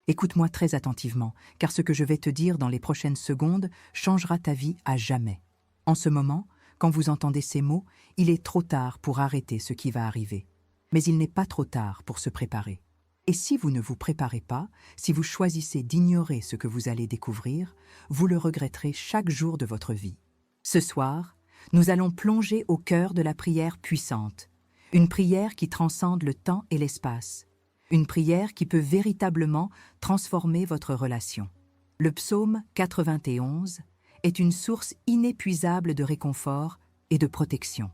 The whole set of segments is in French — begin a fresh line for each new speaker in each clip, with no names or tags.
Écoute-moi très attentivement, car ce que je vais te dire dans les prochaines secondes changera ta vie à jamais. En ce moment, quand vous entendez ces mots, il est trop tard pour arrêter ce qui va arriver. Mais il n'est pas trop tard pour se préparer. Et si vous ne vous préparez pas, si vous choisissez d'ignorer ce que vous allez découvrir, vous le regretterez chaque jour de votre vie. Ce soir, nous allons plonger au cœur de la prière puissante, une prière qui transcende le temps et l'espace, une prière qui peut véritablement transformer votre relation. Le psaume 91 est une source inépuisable de réconfort et de protection.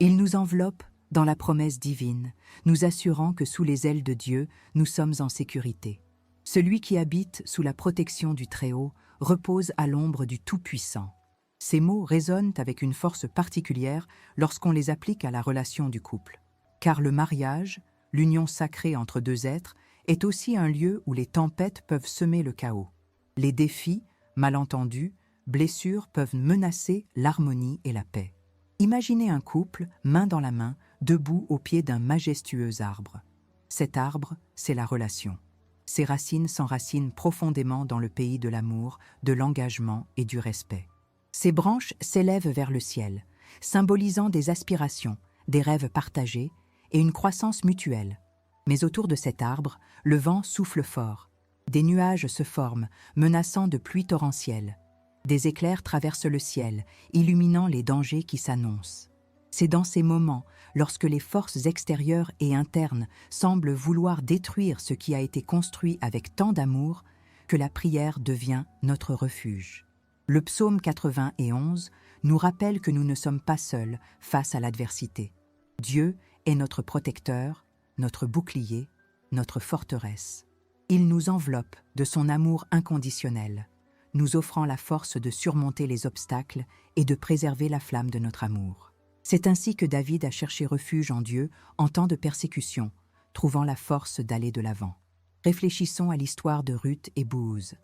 Il nous enveloppe dans la promesse divine, nous assurant que sous les ailes de Dieu, nous sommes en sécurité. Celui qui habite sous la protection du Très-Haut repose à l'ombre du Tout-Puissant. Ces mots résonnent avec une force particulière lorsqu'on les applique à la relation du couple. Car le mariage, l'union sacrée entre deux êtres, est aussi un lieu où les tempêtes peuvent semer le chaos. Les défis, malentendus, blessures peuvent menacer l'harmonie et la paix. Imaginez un couple, main dans la main, debout au pied d'un majestueux arbre. Cet arbre, c'est la relation. Ses racines s'enracinent profondément dans le pays de l'amour, de l'engagement et du respect. Ses branches s'élèvent vers le ciel, symbolisant des aspirations, des rêves partagés et une croissance mutuelle. Mais autour de cet arbre, le vent souffle fort. Des nuages se forment, menaçant de pluies torrentielles. Des éclairs traversent le ciel, illuminant les dangers qui s'annoncent. C'est dans ces moments, lorsque les forces extérieures et internes semblent vouloir détruire ce qui a été construit avec tant d'amour, que la prière devient notre refuge. Le psaume 91 nous rappelle que nous ne sommes pas seuls face à l'adversité. Dieu est notre protecteur, notre bouclier, notre forteresse. Il nous enveloppe de son amour inconditionnel, nous offrant la force de surmonter les obstacles et de préserver la flamme de notre amour. C'est ainsi que David a cherché refuge en Dieu en temps de persécution, trouvant la force d'aller de l'avant. Réfléchissons à l'histoire de Ruth et Booz.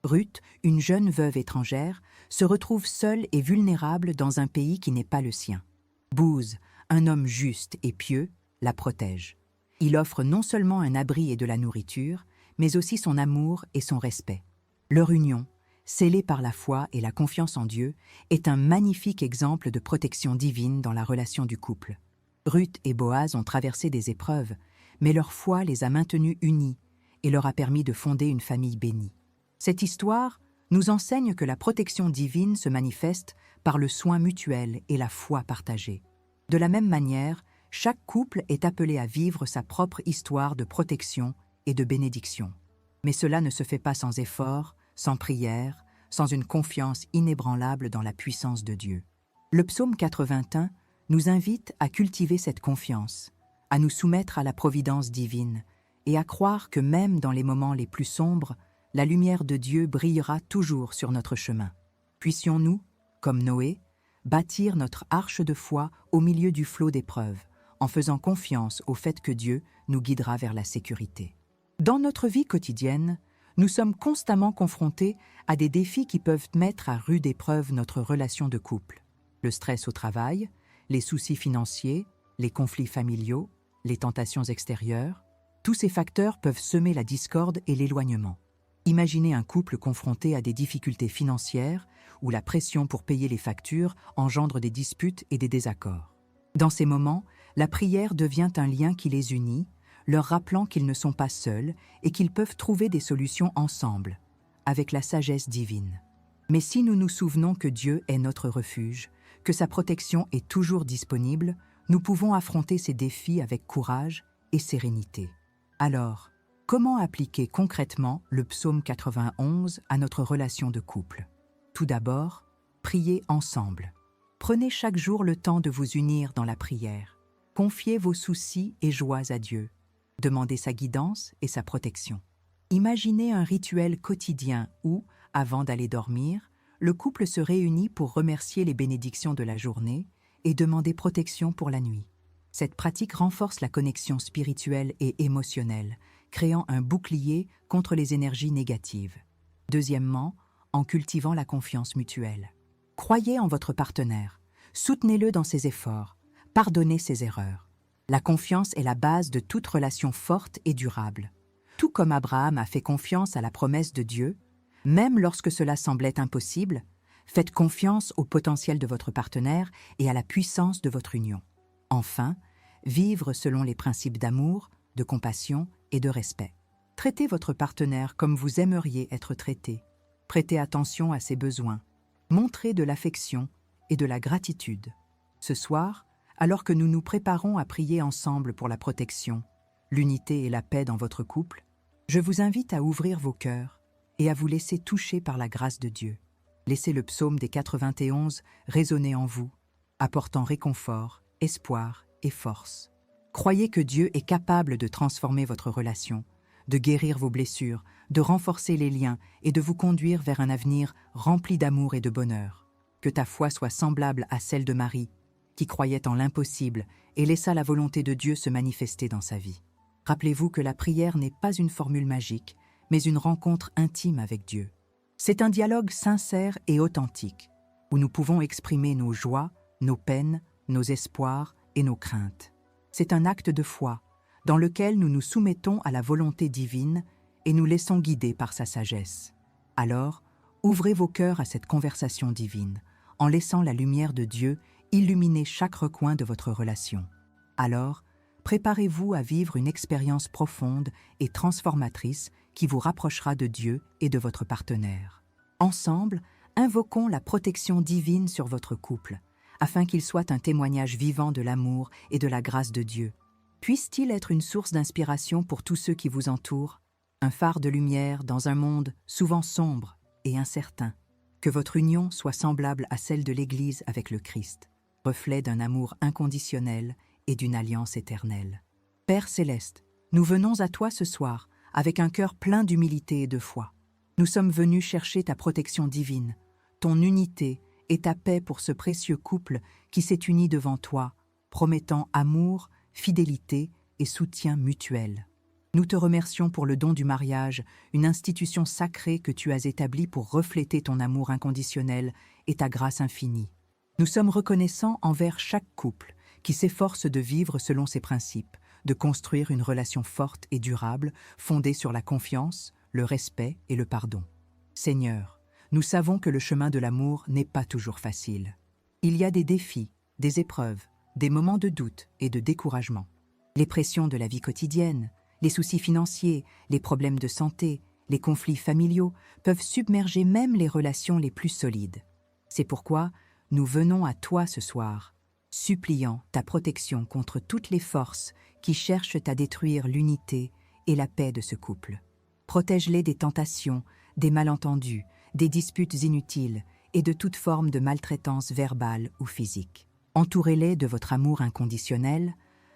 Ruth, une jeune veuve étrangère, se retrouve seule et vulnérable dans un pays qui n'est pas le sien. Booz, un homme juste et pieux, la protège. Il offre non seulement un abri et de la nourriture, mais aussi son amour et son respect. Leur union, scellée par la foi et la confiance en Dieu, est un magnifique exemple de protection divine dans la relation du couple. Ruth et Boaz ont traversé des épreuves, mais leur foi les a maintenus unis et leur a permis de fonder une famille bénie. Cette histoire nous enseigne que la protection divine se manifeste par le soin mutuel et la foi partagée. De la même manière, chaque couple est appelé à vivre sa propre histoire de protection et de bénédiction. Mais cela ne se fait pas sans effort, sans prière, sans une confiance inébranlable dans la puissance de Dieu. Le psaume 81 nous invite à cultiver cette confiance, à nous soumettre à la providence divine et à croire que même dans les moments les plus sombres, la lumière de Dieu brillera toujours sur notre chemin. Puissions-nous, comme Noé, bâtir notre arche de foi au milieu du flot d'épreuves, en faisant confiance au fait que Dieu nous guidera vers la sécurité. Dans notre vie quotidienne, nous sommes constamment confrontés à des défis qui peuvent mettre à rude épreuve notre relation de couple. Le stress au travail, les soucis financiers, les conflits familiaux, les tentations extérieures, tous ces facteurs peuvent semer la discorde et l'éloignement. Imaginez un couple confronté à des difficultés financières où la pression pour payer les factures engendre des disputes et des désaccords. Dans ces moments, la prière devient un lien qui les unit, leur rappelant qu'ils ne sont pas seuls et qu'ils peuvent trouver des solutions ensemble, avec la sagesse divine. Mais si nous nous souvenons que Dieu est notre refuge, que sa protection est toujours disponible, nous pouvons affronter ces défis avec courage et sérénité. Alors, comment appliquer concrètement le psaume 91 à notre relation de couple? Tout d'abord, priez ensemble. Prenez chaque jour le temps de vous unir dans la prière. Confiez vos soucis et joies à Dieu. Demandez sa guidance et sa protection. Imaginez un rituel quotidien où, avant d'aller dormir, le couple se réunit pour remercier les bénédictions de la journée et demander protection pour la nuit. Cette pratique renforce la connexion spirituelle et émotionnelle, créant un bouclier contre les énergies négatives. Deuxièmement, en cultivant la confiance mutuelle. Croyez en votre partenaire, soutenez-le dans ses efforts, pardonnez ses erreurs. La confiance est la base de toute relation forte et durable. Tout comme Abraham a fait confiance à la promesse de Dieu, même lorsque cela semblait impossible, faites confiance au potentiel de votre partenaire et à la puissance de votre union. Enfin, vivre selon les principes d'amour, de compassion et de respect. Traitez votre partenaire comme vous aimeriez être traité. Prêtez attention à ses besoins. Montrez de l'affection et de la gratitude. Ce soir, alors que nous nous préparons à prier ensemble pour la protection, l'unité et la paix dans votre couple, je vous invite à ouvrir vos cœurs et à vous laisser toucher par la grâce de Dieu. Laissez le psaume des 91 résonner en vous, apportant réconfort, espoir et force. Croyez que Dieu est capable de transformer votre relation, de guérir vos blessures, de renforcer les liens et de vous conduire vers un avenir rempli d'amour et de bonheur. Que ta foi soit semblable à celle de Marie, qui croyait en l'impossible et laissa la volonté de Dieu se manifester dans sa vie. Rappelez-vous que la prière n'est pas une formule magique, mais une rencontre intime avec Dieu. C'est un dialogue sincère et authentique, où nous pouvons exprimer nos joies, nos peines, nos espoirs et nos craintes. C'est un acte de foi, dans lequel nous nous soumettons à la volonté divine et nous laissons guider par sa sagesse. Alors, ouvrez vos cœurs à cette conversation divine, en laissant la lumière de Dieu illuminer chaque recoin de votre relation. Alors, préparez-vous à vivre une expérience profonde et transformatrice qui vous rapprochera de Dieu et de votre partenaire. Ensemble, invoquons la protection divine sur votre couple, afin qu'il soit un témoignage vivant de l'amour et de la grâce de Dieu. Puisse-t-il être une source d'inspiration pour tous ceux qui vous entourent, un phare de lumière dans un monde souvent sombre et incertain. Que votre union soit semblable à celle de l'Église avec le Christ, reflet d'un amour inconditionnel et d'une alliance éternelle. Père céleste, nous venons à toi ce soir avec un cœur plein d'humilité et de foi. Nous sommes venus chercher ta protection divine, ton unité et ta paix pour ce précieux couple qui s'est uni devant toi, promettant amour, fidélité et soutien mutuel. Nous te remercions pour le don du mariage, une institution sacrée que tu as établie pour refléter ton amour inconditionnel et ta grâce infinie. Nous sommes reconnaissants envers chaque couple qui s'efforce de vivre selon ses principes, de construire une relation forte et durable, fondée sur la confiance, le respect et le pardon. Seigneur, nous savons que le chemin de l'amour n'est pas toujours facile. Il y a des défis, des épreuves, des moments de doute et de découragement. Les pressions de la vie quotidienne, les soucis financiers, les problèmes de santé, les conflits familiaux peuvent submerger même les relations les plus solides. C'est pourquoi nous venons à toi ce soir, suppliant ta protection contre toutes les forces qui cherchent à détruire l'unité et la paix de ce couple. Protège-les des tentations, des malentendus, des disputes inutiles et de toute forme de maltraitance verbale ou physique. Entourez-les de votre amour inconditionnel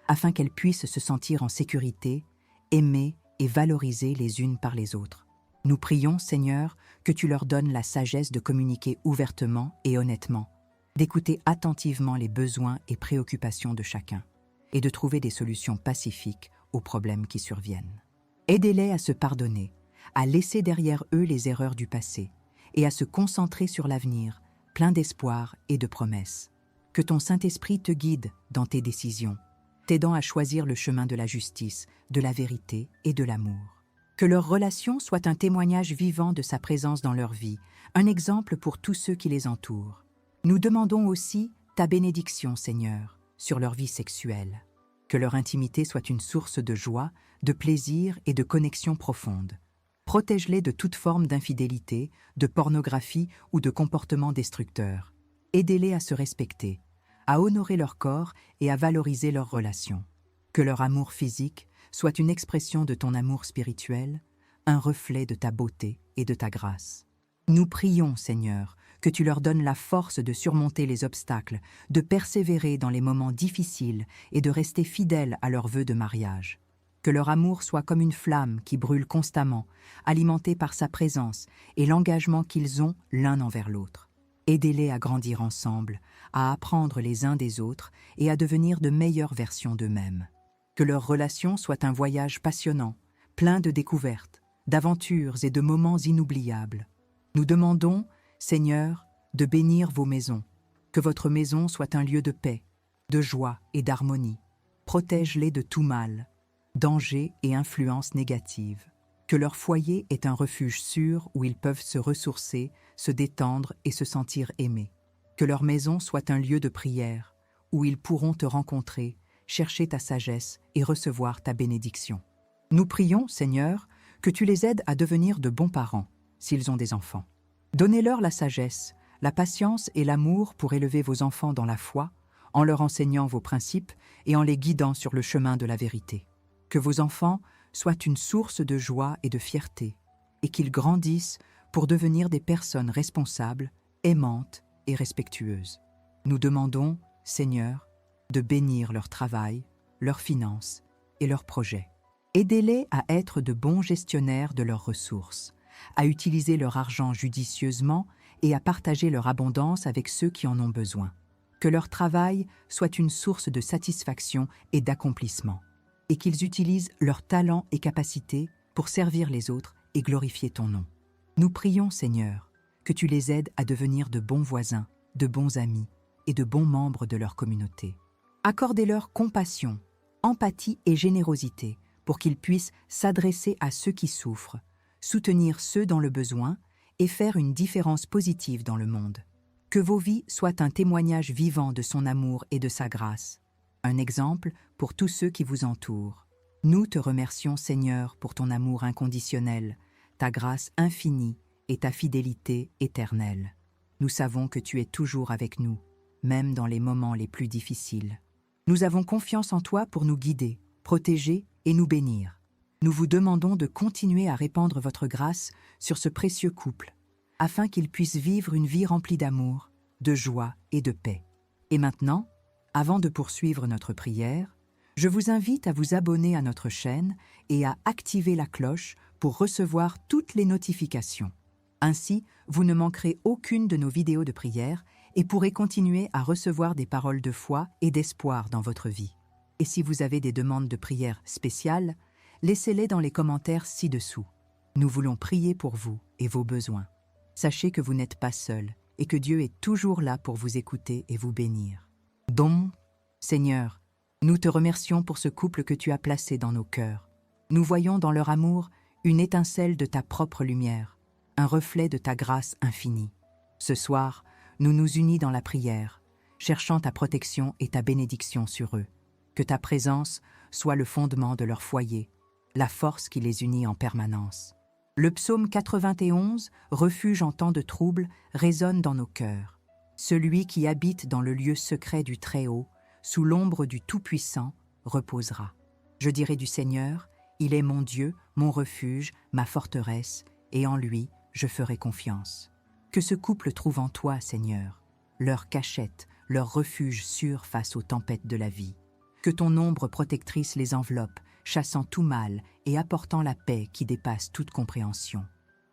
afin qu'elles puissent se sentir en sécurité, aimées et valorisées les unes par les autres. Nous prions, Seigneur, que tu leur donnes la sagesse de communiquer ouvertement et honnêtement, d'écouter attentivement les besoins et préoccupations de chacun, et de trouver des solutions pacifiques aux problèmes qui surviennent. Aidez-les à se pardonner, à laisser derrière eux les erreurs du passé, et à se concentrer sur l'avenir, plein d'espoir et de promesses. Que ton Saint-Esprit te guide dans tes décisions, t'aidant à choisir le chemin de la justice, de la vérité et de l'amour. Que leur relation soit un témoignage vivant de sa présence dans leur vie, un exemple pour tous ceux qui les entourent. Nous demandons aussi ta bénédiction, Seigneur, sur leur vie sexuelle. Que leur intimité soit une source de joie, de plaisir et de connexion profonde. Protège-les de toute forme d'infidélité, de pornographie ou de comportement destructeur. Aidez-les à se respecter, à honorer leur corps et à valoriser leurs relations. Que leur amour physique soit une expression de ton amour spirituel, un reflet de ta beauté et de ta grâce. Nous prions, Seigneur, que tu leur donnes la force de surmonter les obstacles, de persévérer dans les moments difficiles et de rester fidèles à leurs vœux de mariage. Que leur amour soit comme une flamme qui brûle constamment, alimentée par sa présence et l'engagement qu'ils ont l'un envers l'autre. Aidez-les à grandir ensemble, à apprendre les uns des autres et à devenir de meilleures versions d'eux-mêmes. Que leur relation soit un voyage passionnant, plein de découvertes, d'aventures et de moments inoubliables. Nous demandons, Seigneur, de bénir vos maisons, que votre maison soit un lieu de paix, de joie et d'harmonie. Protège-les de tout mal, danger et influences négatives. que leur foyer est un refuge sûr où ils peuvent se ressourcer, se détendre et se sentir aimés. Que leur maison soit un lieu de prière, où ils pourront te rencontrer, chercher ta sagesse et recevoir ta bénédiction. Nous prions, Seigneur, que tu les aides à devenir de bons parents, s'ils ont des enfants. Donnez-leur la sagesse, la patience et l'amour pour élever vos enfants dans la foi, en leur enseignant vos principes et en les guidant sur le chemin de la vérité. Que vos enfants soient une source de joie et de fierté, et qu'ils grandissent pour devenir des personnes responsables, aimantes et respectueuses. Nous demandons, Seigneur, de bénir leur travail, leurs finances et leurs projets. Aidez-les à être de bons gestionnaires de leurs ressources, à utiliser leur argent judicieusement et à partager leur abondance avec ceux qui en ont besoin. Que leur travail soit une source de satisfaction et d'accomplissement, et qu'ils utilisent leurs talents et capacités pour servir les autres et glorifier ton nom. Nous prions, Seigneur, que tu les aides à devenir de bons voisins, de bons amis et de bons membres de leur communauté. Accordez-leur compassion, empathie et générosité pour qu'ils puissent s'adresser à ceux qui souffrent, soutenir ceux dans le besoin et faire une différence positive dans le monde. Que vos vies soient un témoignage vivant de son amour et de sa grâce, un exemple pour tous ceux qui vous entourent. Nous te remercions, Seigneur, pour ton amour inconditionnel, ta grâce infinie et ta fidélité éternelle. Nous savons que tu es toujours avec nous, même dans les moments les plus difficiles. Nous avons confiance en toi pour nous guider, protéger et nous bénir. Nous vous demandons de continuer à répandre votre grâce sur ce précieux couple, afin qu'ils puissent vivre une vie remplie d'amour, de joie et de paix. Et maintenant, avant de poursuivre notre prière, je vous invite à vous abonner à notre chaîne et à activer la cloche pour recevoir toutes les notifications. Ainsi, vous ne manquerez aucune de nos vidéos de prière et pourrez continuer à recevoir des paroles de foi et d'espoir dans votre vie. Et si vous avez des demandes de prière spéciales, laissez-les dans les commentaires ci-dessous. Nous voulons prier pour vous et vos besoins. Sachez que vous n'êtes pas seul et que Dieu est toujours là pour vous écouter et vous bénir. Donc, Seigneur, nous te remercions pour ce couple que tu as placé dans nos cœurs. Nous voyons dans leur amour une étincelle de ta propre lumière, un reflet de ta grâce infinie. Ce soir, nous nous unis dans la prière, cherchant ta protection et ta bénédiction sur eux. Que ta présence soit le fondement de leur foyer, la force qui les unit en permanence. Le psaume 91, refuge en temps de trouble, résonne dans nos cœurs. Celui qui habite dans le lieu secret du Très-Haut, sous l'ombre du Tout-Puissant, reposera. Je dirai du Seigneur, il est mon Dieu, mon refuge, ma forteresse, et en lui je ferai confiance. Que ce couple trouve en toi, Seigneur, leur cachette, leur refuge sûr face aux tempêtes de la vie. Que ton ombre protectrice les enveloppe, chassant tout mal et apportant la paix qui dépasse toute compréhension.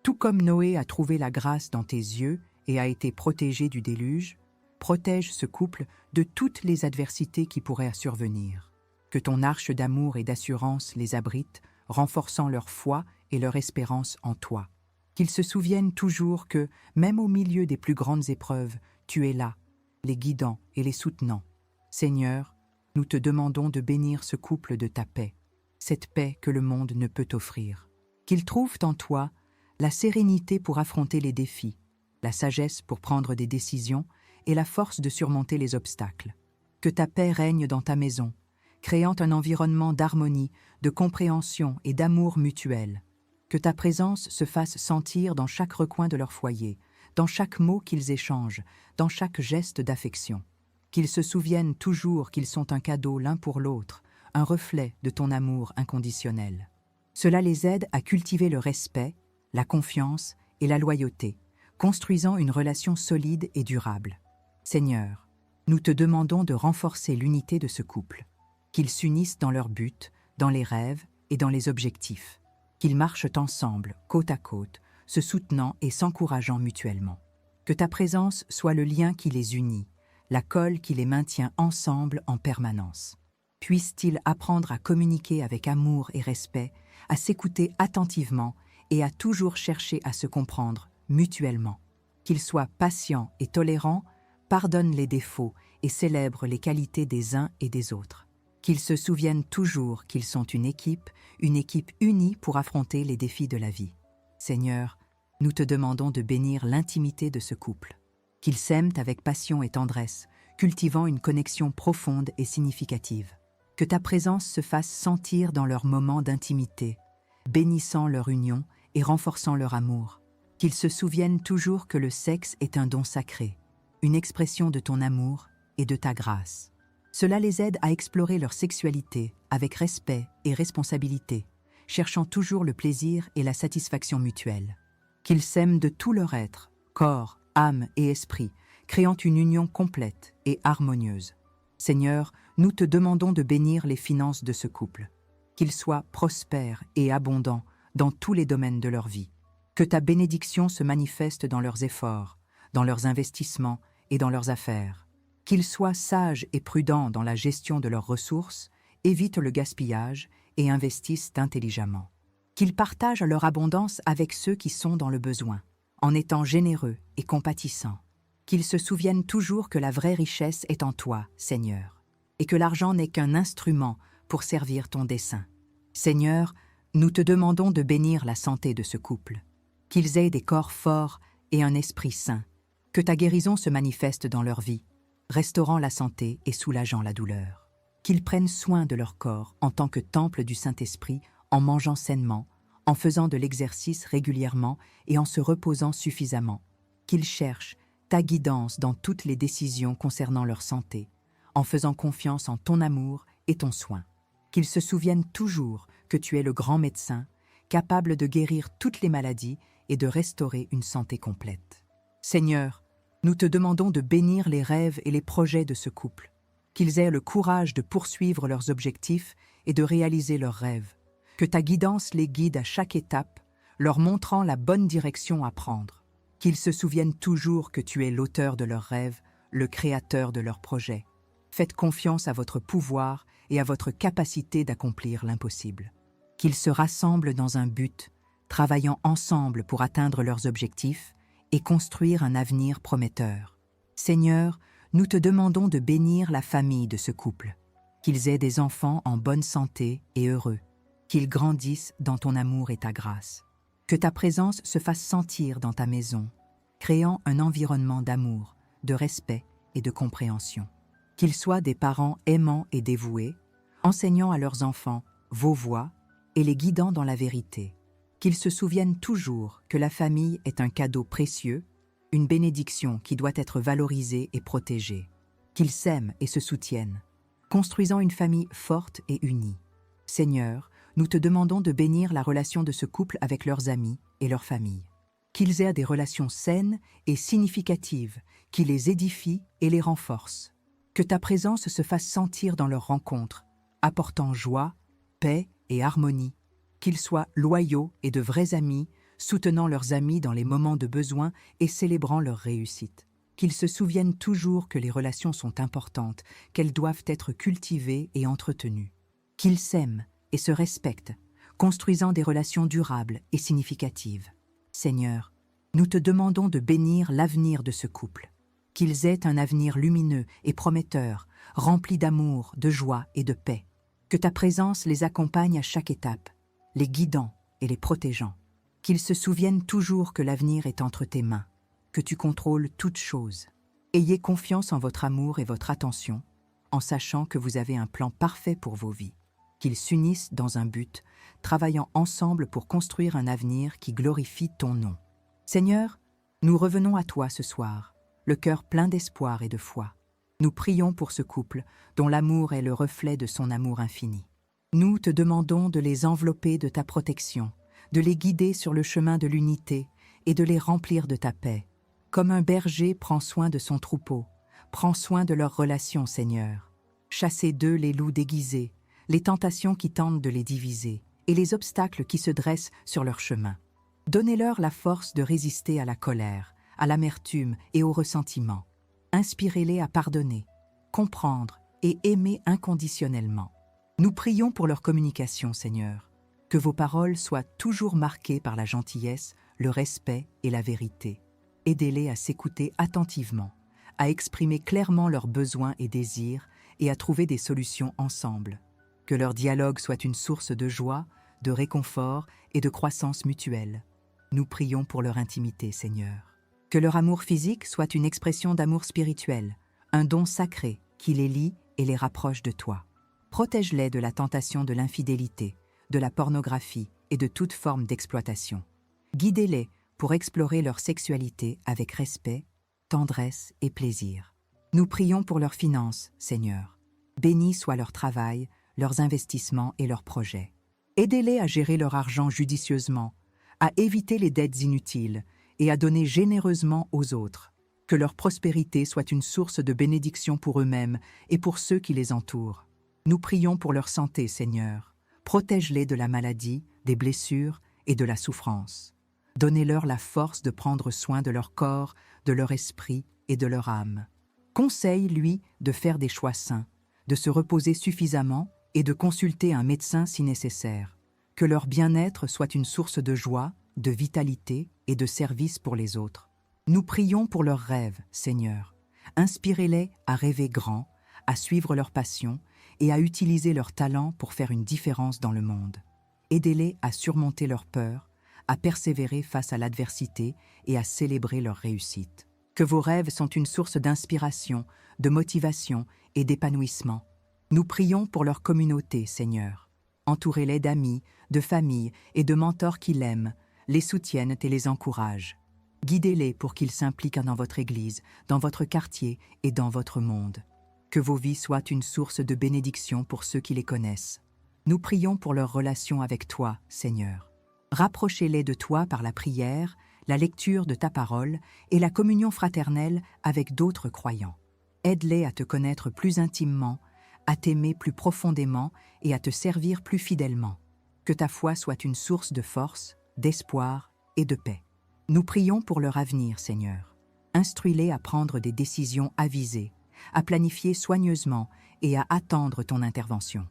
Tout comme Noé a trouvé la grâce dans tes yeux et a été protégé du déluge, protège ce couple de toutes les adversités qui pourraient survenir. Que ton arche d'amour et d'assurance les abrite, renforçant leur foi et leur espérance en toi. Qu'ils se souviennent toujours que, même au milieu des plus grandes épreuves, tu es là, les guidant et les soutenant. Seigneur, nous te demandons de bénir ce couple de ta paix, cette paix que le monde ne peut offrir. Qu'ils trouvent en toi la sérénité pour affronter les défis, la sagesse pour prendre des décisions et la force de surmonter les obstacles. Que ta paix règne dans ta maison, créant un environnement d'harmonie, de compréhension et d'amour mutuel. Que ta présence se fasse sentir dans chaque recoin de leur foyer, dans chaque mot qu'ils échangent, dans chaque geste d'affection. Qu'ils se souviennent toujours qu'ils sont un cadeau l'un pour l'autre, un reflet de ton amour inconditionnel. Cela les aide à cultiver le respect, la confiance et la loyauté, construisant une relation solide et durable. Seigneur, nous te demandons de renforcer l'unité de ce couple, qu'ils s'unissent dans leurs buts, dans les rêves et dans les objectifs, qu'ils marchent ensemble, côte à côte, se soutenant et s'encourageant mutuellement. Que ta présence soit le lien qui les unit, la colle qui les maintient ensemble en permanence. Puissent-ils apprendre à communiquer avec amour et respect, à s'écouter attentivement et à toujours chercher à se comprendre mutuellement. Qu'ils soient patients et tolérants, pardonnent les défauts et célèbrent les qualités des uns et des autres. qu'ils se souviennent toujours qu'ils sont une équipe unie pour affronter les défis de la vie. Seigneur, nous te demandons de bénir l'intimité de ce couple, qu'ils s'aiment avec passion et tendresse, cultivant une connexion profonde et significative. Que ta présence se fasse sentir dans leurs moments d'intimité, bénissant leur union et renforçant leur amour. Qu'ils se souviennent toujours que le sexe est un don sacré, une expression de ton amour et de ta grâce. Cela les aide à explorer leur sexualité avec respect et responsabilité, cherchant toujours le plaisir et la satisfaction mutuelle. Qu'ils s'aiment de tout leur être, corps, âme et esprit, créant une union complète et harmonieuse. Seigneur, nous te demandons de bénir les finances de ce couple, qu'ils soient prospères et abondants dans tous les domaines de leur vie. Que ta bénédiction se manifeste dans leurs efforts, dans leurs investissements et dans leurs affaires. Qu'ils soient sages et prudents dans la gestion de leurs ressources, évitent le gaspillage et investissent intelligemment. Qu'ils partagent leur abondance avec ceux qui sont dans le besoin, en étant généreux et compatissants. Qu'ils se souviennent toujours que la vraie richesse est en toi, Seigneur, et que l'argent n'est qu'un instrument pour servir ton dessein. Seigneur, nous te demandons de bénir la santé de ce couple, qu'ils aient des corps forts et un esprit sain, que ta guérison se manifeste dans leur vie, restaurant la santé et soulageant la douleur. Qu'ils prennent soin de leur corps en tant que temple du Saint-Esprit, en mangeant sainement, en faisant de l'exercice régulièrement et en se reposant suffisamment. Qu'ils cherchent ta guidance dans toutes les décisions concernant leur santé, en faisant confiance en ton amour et ton soin. Qu'ils se souviennent toujours que tu es le grand médecin, capable de guérir toutes les maladies et de restaurer une santé complète. Seigneur, nous te demandons de bénir les rêves et les projets de ce couple, qu'ils aient le courage de poursuivre leurs objectifs et de réaliser leurs rêves, que ta guidance les guide à chaque étape, leur montrant la bonne direction à prendre, qu'ils se souviennent toujours que tu es l'auteur de leurs rêves, le créateur de leurs projets. Faites confiance à votre pouvoir et à votre capacité d'accomplir l'impossible. Qu'ils se rassemblent dans un but, travaillant ensemble pour atteindre leurs objectifs et construire un avenir prometteur. Seigneur, nous te demandons de bénir la famille de ce couple, qu'ils aient des enfants en bonne santé et heureux, qu'ils grandissent dans ton amour et ta grâce. Que ta présence se fasse sentir dans ta maison, créant un environnement d'amour, de respect et de compréhension. Qu'ils soient des parents aimants et dévoués, enseignant à leurs enfants vos voies et les guidant dans la vérité. Qu'ils se souviennent toujours que la famille est un cadeau précieux, une bénédiction qui doit être valorisée et protégée. Qu'ils s'aiment et se soutiennent, construisant une famille forte et unie. Seigneur, nous te demandons de bénir la relation de ce couple avec leurs amis et leur famille. Qu'ils aient des relations saines et significatives, qui les édifient et les renforcent. Que ta présence se fasse sentir dans leurs rencontres, apportant joie, paix et harmonie. Qu'ils soient loyaux et de vrais amis, soutenant leurs amis dans les moments de besoin et célébrant leur réussite. Qu'ils se souviennent toujours que les relations sont importantes, qu'elles doivent être cultivées et entretenues. Qu'ils s'aiment et se respectent, construisant des relations durables et significatives. Seigneur, nous te demandons de bénir l'avenir de ce couple, qu'ils aient un avenir lumineux et prometteur, rempli d'amour, de joie et de paix. Que ta présence les accompagne à chaque étape, les guidant et les protégeant. Qu'ils se souviennent toujours que l'avenir est entre tes mains, que tu contrôles toutes choses. Ayez confiance en votre amour et votre attention, en sachant que vous avez un plan parfait pour vos vies. Qu'ils s'unissent dans un but, travaillant ensemble pour construire un avenir qui glorifie ton nom. Seigneur, nous revenons à toi ce soir, le cœur plein d'espoir et de foi. Nous prions pour ce couple, dont l'amour est le reflet de son amour infini. Nous te demandons de les envelopper de ta protection, de les guider sur le chemin de l'unité et de les remplir de ta paix. Comme un berger prend soin de son troupeau, prends soin de leurs relations, Seigneur. Chassez d'eux les loups déguisés, les tentations qui tentent de les diviser et les obstacles qui se dressent sur leur chemin. Donnez-leur la force de résister à la colère, à l'amertume et au ressentiment. Inspirez-les à pardonner, comprendre et aimer inconditionnellement. Nous prions pour leur communication, Seigneur. Que vos paroles soient toujours marquées par la gentillesse, le respect et la vérité. Aidez-les à s'écouter attentivement, à exprimer clairement leurs besoins et désirs et à trouver des solutions ensemble. Que leur dialogue soit une source de joie, de réconfort et de croissance mutuelle. Nous prions pour leur intimité, Seigneur. Que leur amour physique soit une expression d'amour spirituel, un don sacré qui les lie et les rapproche de toi. Protège-les de la tentation de l'infidélité, de la pornographie et de toute forme d'exploitation. Guidez-les pour explorer leur sexualité avec respect, tendresse et plaisir. Nous prions pour leurs finances, Seigneur. Bénis soit leur travail, leurs investissements et leurs projets. Aidez-les à gérer leur argent judicieusement, à éviter les dettes inutiles et à donner généreusement aux autres. Que leur prospérité soit une source de bénédiction pour eux-mêmes et pour ceux qui les entourent. Nous prions pour leur santé, Seigneur. Protège-les de la maladie, des blessures et de la souffrance. Donnez-leur la force de prendre soin de leur corps, de leur esprit et de leur âme. Conseille-lui de faire des choix sains, de se reposer suffisamment et de consulter un médecin si nécessaire. Que leur bien-être soit une source de joie, de vitalité et de service pour les autres. Nous prions pour leurs rêves, Seigneur. Inspirez-les à rêver grand, à suivre leurs passions et à utiliser leurs talents pour faire une différence dans le monde. Aidez-les à surmonter leurs peurs, à persévérer face à l'adversité et à célébrer leur réussite. Que vos rêves sont une source d'inspiration, de motivation et d'épanouissement. Nous prions pour leur communauté, Seigneur. Entourez-les d'amis, de familles et de mentors qui l'aiment, les soutiennent et les encouragent. Guidez-les pour qu'ils s'impliquent dans votre Église, dans votre quartier et dans votre monde. Que vos vies soient une source de bénédiction pour ceux qui les connaissent. Nous prions pour leur relation avec toi, Seigneur. Rapprochez-les de toi par la prière, la lecture de ta parole et la communion fraternelle avec d'autres croyants. Aide-les à te connaître plus intimement, à t'aimer plus profondément et à te servir plus fidèlement. Que ta foi soit une source de force, d'espoir et de paix. Nous prions pour leur avenir, Seigneur. Instruis-les à prendre des décisions avisées, à planifier soigneusement et à attendre ton intervention.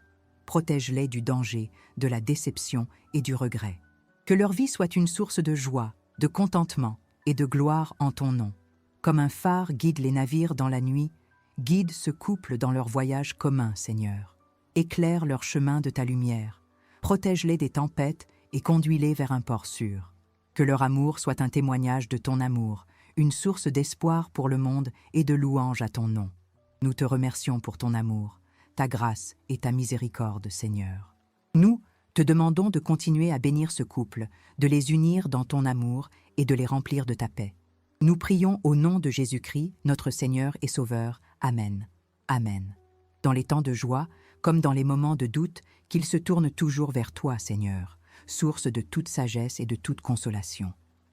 Protège-les du danger, de la déception et du regret. Que leur vie soit une source de joie, de contentement et de gloire en ton nom. Comme un phare guide les navires dans la nuit, guide ce couple dans leur voyage commun, Seigneur. Éclaire leur chemin de ta lumière. Protège-les des tempêtes et conduis-les vers un port sûr. Que leur amour soit un témoignage de ton amour, une source d'espoir pour le monde et de louange à ton nom. Nous te remercions pour ton amour, ta grâce et ta miséricorde, Seigneur. Nous te demandons de continuer à bénir ce couple, de les unir dans ton amour et de les remplir de ta paix. Nous prions au nom de Jésus-Christ, notre Seigneur et Sauveur. Amen. Amen. Dans les temps de joie, comme dans les moments de doute, qu'ils se tournent toujours vers toi, Seigneur, source de toute sagesse et de toute consolation.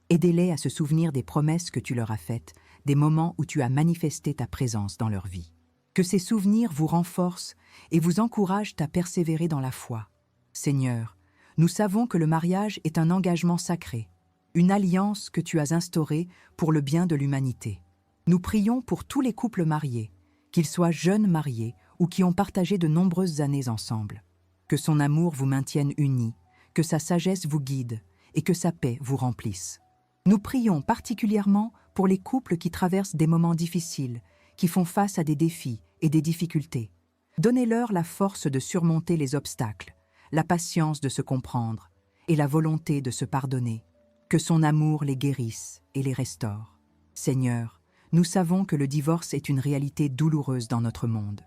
Aidez-les à se souvenir des promesses que tu leur as faites, des moments où tu as manifesté ta présence dans leur vie. Que ces souvenirs vous renforcent et vous encouragent à persévérer dans la foi. Seigneur, nous savons que le mariage est un engagement sacré, une alliance que tu as instaurée pour le bien de l'humanité. Nous prions pour tous les couples mariés, qu'ils soient jeunes mariés ou qui ont partagé de nombreuses années ensemble. Que son amour vous maintienne unis, que sa sagesse vous guide et que sa paix vous remplisse. Nous prions particulièrement pour les couples qui traversent des moments difficiles, qui font face à des défis et des difficultés. Donnez-leur la force de surmonter les obstacles, la patience de se comprendre et la volonté de se pardonner. Que son amour les guérisse et les restaure. Seigneur, nous savons que le divorce est une réalité douloureuse dans notre monde.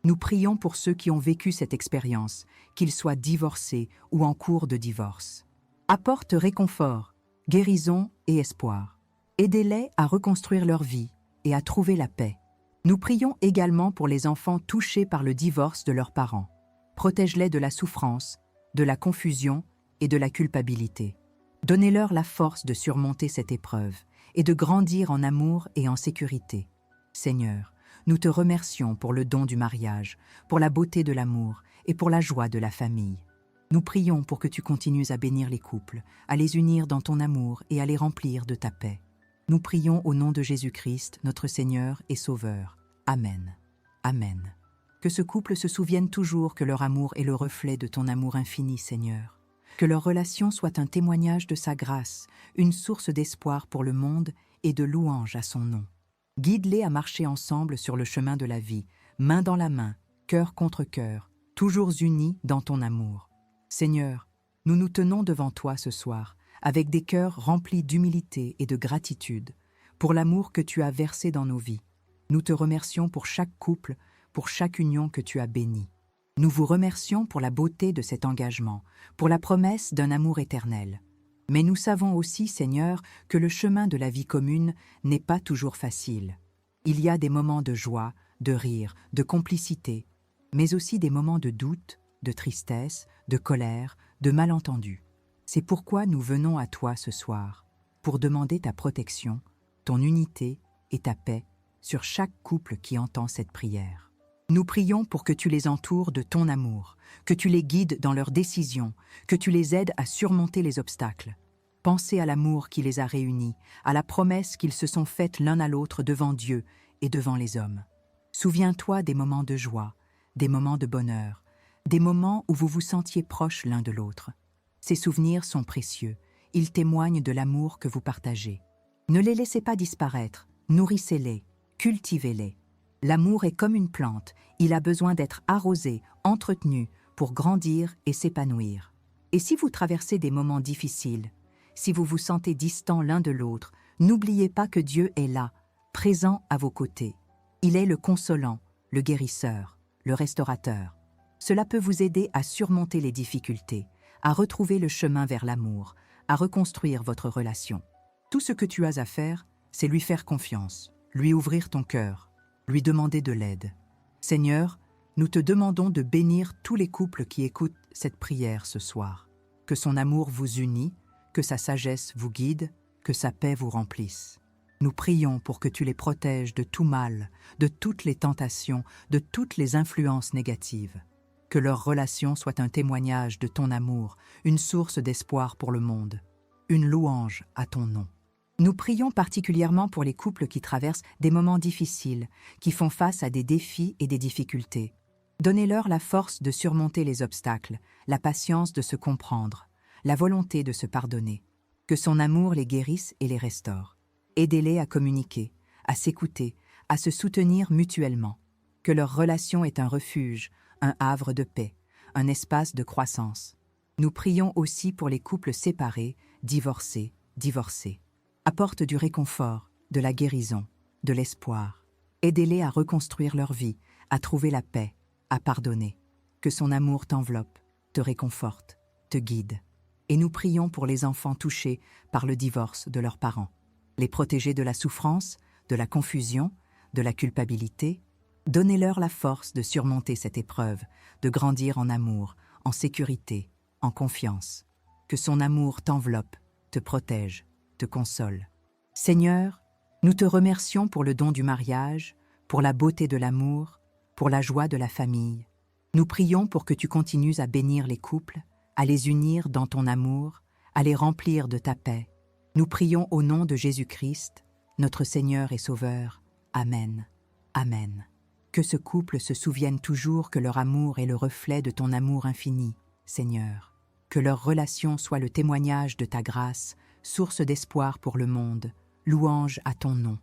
Nous prions pour ceux qui ont vécu cette expérience, qu'ils soient divorcés ou en cours de divorce. Apporte réconfort, guérison et espoir. Aidez-les à reconstruire leur vie et à trouver la paix. Nous prions également pour les enfants touchés par le divorce de leurs parents. Protège-les de la souffrance, de la confusion et de la culpabilité. Donnez-leur la force de surmonter cette épreuve et de grandir en amour et en sécurité. Seigneur, nous te remercions pour le don du mariage, pour la beauté de l'amour et pour la joie de la famille. Nous prions pour que tu continues à bénir les couples, à les unir dans ton amour et à les remplir de ta paix. Nous prions au nom de Jésus-Christ, notre Seigneur et Sauveur. Amen. Amen. Que ce couple se souvienne toujours que leur amour est le reflet de ton amour infini, Seigneur. Que leur relation soit un témoignage de sa grâce, une source d'espoir pour le monde et de louange à son nom. Guide-les à marcher ensemble sur le chemin de la vie, main dans la main, cœur contre cœur, toujours unis dans ton amour. Seigneur, nous nous tenons devant toi ce soir, avec des cœurs remplis d'humilité et de gratitude, pour l'amour que tu as versé dans nos vies. Nous te remercions pour chaque couple, pour chaque union que tu as bénie. Nous vous remercions pour la beauté de cet engagement, pour la promesse d'un amour éternel. Mais nous savons aussi, Seigneur, que le chemin de la vie commune n'est pas toujours facile. Il y a des moments de joie, de rire, de complicité, mais aussi des moments de doute, de tristesse, de colère, de malentendus. C'est pourquoi nous venons à toi ce soir, pour demander ta protection, ton unité et ta paix sur chaque couple qui entend cette prière. Nous prions pour que tu les entoures de ton amour, que tu les guides dans leurs décisions, que tu les aides à surmonter les obstacles. Pensez à l'amour qui les a réunis, à la promesse qu'ils se sont faites l'un à l'autre devant Dieu et devant les hommes. Souviens-toi des moments de joie, des moments de bonheur, des moments où vous vous sentiez proches l'un de l'autre. Ces souvenirs sont précieux, ils témoignent de l'amour que vous partagez. Ne les laissez pas disparaître, nourrissez-les, cultivez-les. L'amour est comme une plante, il a besoin d'être arrosé, entretenu pour grandir et s'épanouir. Et si vous traversez des moments difficiles, si vous vous sentez distants l'un de l'autre, n'oubliez pas que Dieu est là, présent à vos côtés. Il est le consolant, le guérisseur, le restaurateur. Cela peut vous aider à surmonter les difficultés, à retrouver le chemin vers l'amour, à reconstruire votre relation. Tout ce que tu as à faire, c'est lui faire confiance, lui ouvrir ton cœur, lui demander de l'aide. Seigneur, nous te demandons de bénir tous les couples qui écoutent cette prière ce soir. Que son amour vous unisse, que sa sagesse vous guide, que sa paix vous remplisse. Nous prions pour que tu les protèges de tout mal, de toutes les tentations, de toutes les influences négatives. Que leur relation soit un témoignage de ton amour, une source d'espoir pour le monde, une louange à ton nom. Nous prions particulièrement pour les couples qui traversent des moments difficiles, qui font face à des défis et des difficultés. Donnez-leur la force de surmonter les obstacles, la patience de se comprendre, la volonté de se pardonner. Que son amour les guérisse et les restaure. Aidez-les à communiquer, à s'écouter, à se soutenir mutuellement. Que leur relation est un refuge, un havre de paix, un espace de croissance. Nous prions aussi pour les couples séparés, divorcés. Apporte du réconfort, de la guérison, de l'espoir. Aidez-les à reconstruire leur vie, à trouver la paix, à pardonner. Que son amour t'enveloppe, te réconforte, te guide. Et nous prions pour les enfants touchés par le divorce de leurs parents. Les protéger de la souffrance, de la confusion, de la culpabilité. Donnez-leur la force de surmonter cette épreuve, de grandir en amour, en sécurité, en confiance. Que son amour t'enveloppe, te protège, te console. Seigneur, nous te remercions pour le don du mariage, pour la beauté de l'amour, pour la joie de la famille. Nous prions pour que tu continues à bénir les couples, à les unir dans ton amour, à les remplir de ta paix. Nous prions au nom de Jésus-Christ, notre Seigneur et Sauveur. Amen. Amen. Que ce couple se souvienne toujours que leur amour est le reflet de ton amour infini, Seigneur. Que leur relation soit le témoignage de ta grâce, source d'espoir pour le monde, louange à ton nom.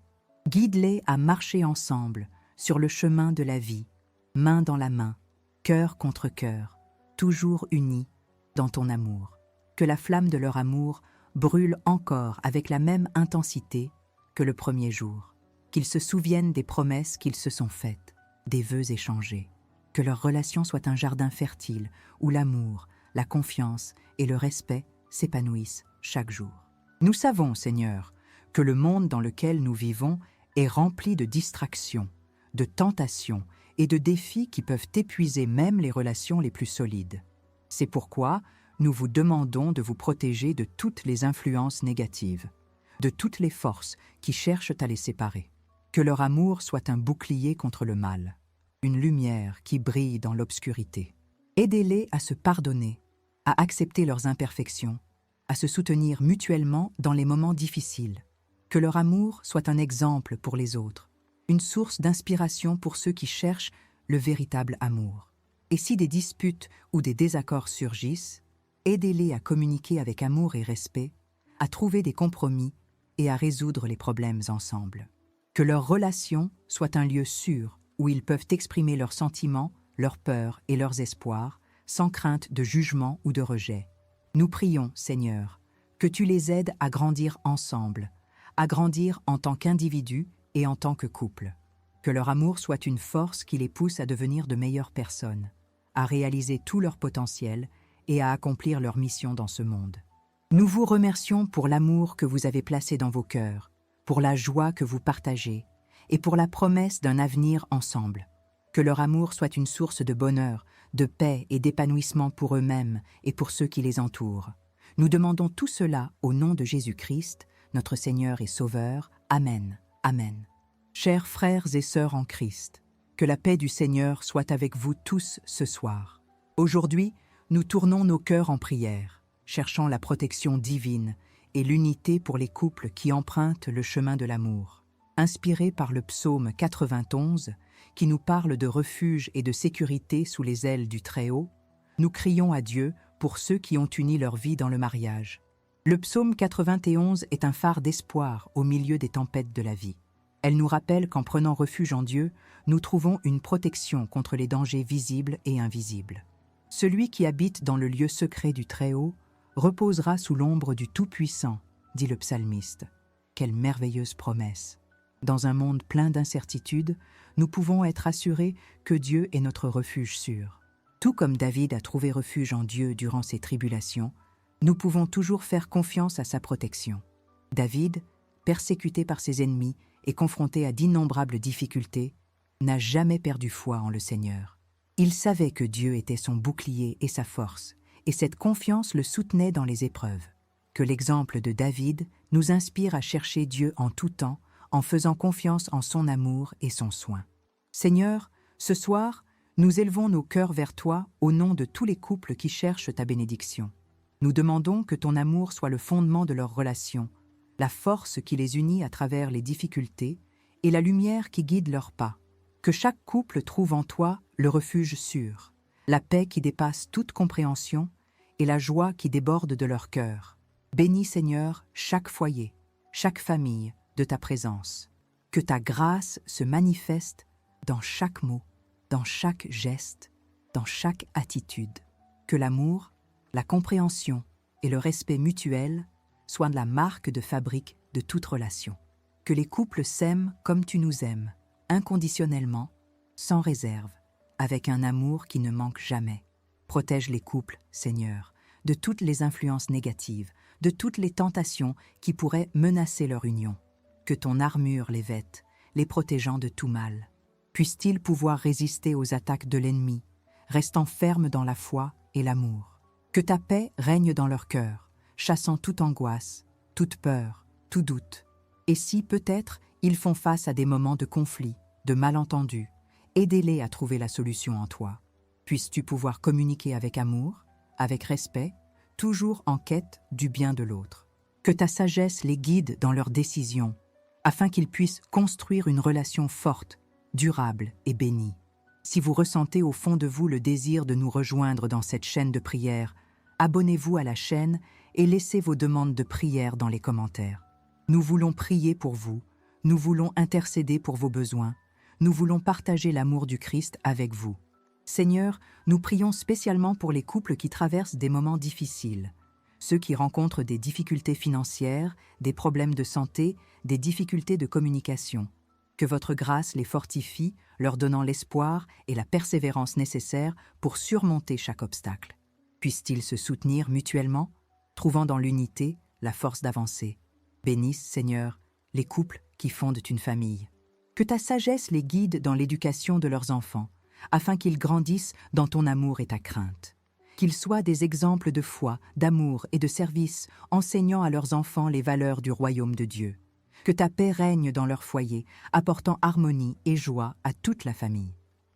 Guide-les à marcher ensemble sur le chemin de la vie, main dans la main, cœur contre cœur, toujours unis dans ton amour. Que la flamme de leur amour brûle encore avec la même intensité que le premier jour. Qu'ils se souviennent des promesses qu'ils se sont faites, des vœux échangés. Que leur relation soit un jardin fertile où l'amour, la confiance et le respect s'épanouissent chaque jour. Nous savons, Seigneur, que le monde dans lequel nous vivons est rempli de distractions, de tentations et de défis qui peuvent épuiser même les relations les plus solides. C'est pourquoi nous vous demandons de vous protéger de toutes les influences négatives, de toutes les forces qui cherchent à les séparer. Que leur amour soit un bouclier contre le mal, une lumière qui brille dans l'obscurité. Aidez-les à se pardonner, à accepter leurs imperfections, à se soutenir mutuellement dans les moments difficiles. Que leur amour soit un exemple pour les autres, une source d'inspiration pour ceux qui cherchent le véritable amour. Et si des disputes ou des désaccords surgissent, aidez-les à communiquer avec amour et respect, à trouver des compromis et à résoudre les problèmes ensemble. Que leur relation soit un lieu sûr où ils peuvent exprimer leurs sentiments, leurs peurs et leurs espoirs, sans crainte de jugement ou de rejet. Nous prions, Seigneur, que tu les aides à grandir ensemble, à grandir en tant qu'individus et en tant que couple. Que leur amour soit une force qui les pousse à devenir de meilleures personnes, à réaliser tout leur potentiel et à accomplir leur mission dans ce monde. Nous vous remercions pour l'amour que vous avez placé dans vos cœurs, pour la joie que vous partagez et pour la promesse d'un avenir ensemble. Que leur amour soit une source de bonheur, de paix et d'épanouissement pour eux-mêmes et pour ceux qui les entourent. Nous demandons tout cela au nom de Jésus-Christ, notre Seigneur et Sauveur. Amen. Amen. Chers frères et sœurs en Christ, que la paix du Seigneur soit avec vous tous ce soir. Aujourd'hui, nous tournons nos cœurs en prière, cherchant la protection divine et l'unité pour les couples qui empruntent le chemin de l'amour. Inspiré par le psaume 91, qui nous parle de refuge et de sécurité sous les ailes du Très-Haut, nous crions à Dieu pour ceux qui ont uni leur vie dans le mariage. Le psaume 91 est un phare d'espoir au milieu des tempêtes de la vie. Elle nous rappelle qu'en prenant refuge en Dieu, nous trouvons une protection contre les dangers visibles et invisibles. Celui qui habite dans le lieu secret du Très-Haut reposera sous l'ombre du Tout-Puissant, dit le psalmiste. Quelle merveilleuse promesse! Dans un monde plein d'incertitudes, nous pouvons être assurés que Dieu est notre refuge sûr. Tout comme David a trouvé refuge en Dieu durant ses tribulations, nous pouvons toujours faire confiance à sa protection. David, persécuté par ses ennemis et confronté à d'innombrables difficultés, n'a jamais perdu foi en le Seigneur. Il savait que Dieu était son bouclier et sa force, et cette confiance le soutenait dans les épreuves. Que l'exemple de David nous inspire à chercher Dieu en tout temps, en faisant confiance en son amour et son soin. Seigneur, ce soir, nous élevons nos cœurs vers toi au nom de tous les couples qui cherchent ta bénédiction. Nous demandons que ton amour soit le fondement de leur relation, la force qui les unit à travers les difficultés et la lumière qui guide leurs pas. Que chaque couple trouve en toi le refuge sûr, la paix qui dépasse toute compréhension et la joie qui déborde de leur cœur. Bénis, Seigneur, chaque foyer, chaque famille de ta présence. Que ta grâce se manifeste dans chaque mot, dans chaque geste, dans chaque attitude. Que l'amour, la compréhension et le respect mutuel soient la marque de fabrique de toute relation. Que les couples s'aiment comme tu nous aimes, inconditionnellement, sans réserve, avec un amour qui ne manque jamais. Protège les couples, Seigneur, de toutes les influences négatives, de toutes les tentations qui pourraient menacer leur union. Que ton armure les vête, les protégeant de tout mal. Puissent-ils pouvoir résister aux attaques de l'ennemi, restant fermes dans la foi et l'amour. Que ta paix règne dans leur cœur, chassant toute angoisse, toute peur, tout doute. Et si, peut-être, ils font face à des moments de conflit, de malentendus, aidez-les à trouver la solution en toi. Puisses-tu pouvoir communiquer avec amour, avec respect, toujours en quête du bien de l'autre. Que ta sagesse les guide dans leurs décisions, afin qu'ils puissent construire une relation forte, durable et bénie. Si vous ressentez au fond de vous le désir de nous rejoindre dans cette chaîne de prière, abonnez-vous à la chaîne et laissez vos demandes de prière dans les commentaires. Nous voulons prier pour vous, nous voulons intercéder pour vos besoins, nous voulons partager l'amour du Christ avec vous. Seigneur, nous prions spécialement pour les couples qui traversent des moments difficiles, ceux qui rencontrent des difficultés financières, des problèmes de santé, des difficultés de communication. Que votre grâce les fortifie, leur donnant l'espoir et la persévérance nécessaires pour surmonter chaque obstacle. Puissent-ils se soutenir mutuellement, trouvant dans l'unité la force d'avancer. Bénisse, Seigneur, les couples qui fondent une famille. Que ta sagesse les guide dans l'éducation de leurs enfants, afin qu'ils grandissent dans ton amour et ta crainte. Qu'ils soient des exemples de foi, d'amour et de service, enseignant à leurs enfants les valeurs du royaume de Dieu. Que ta paix règne dans leur foyer, apportant harmonie et joie à toute la famille.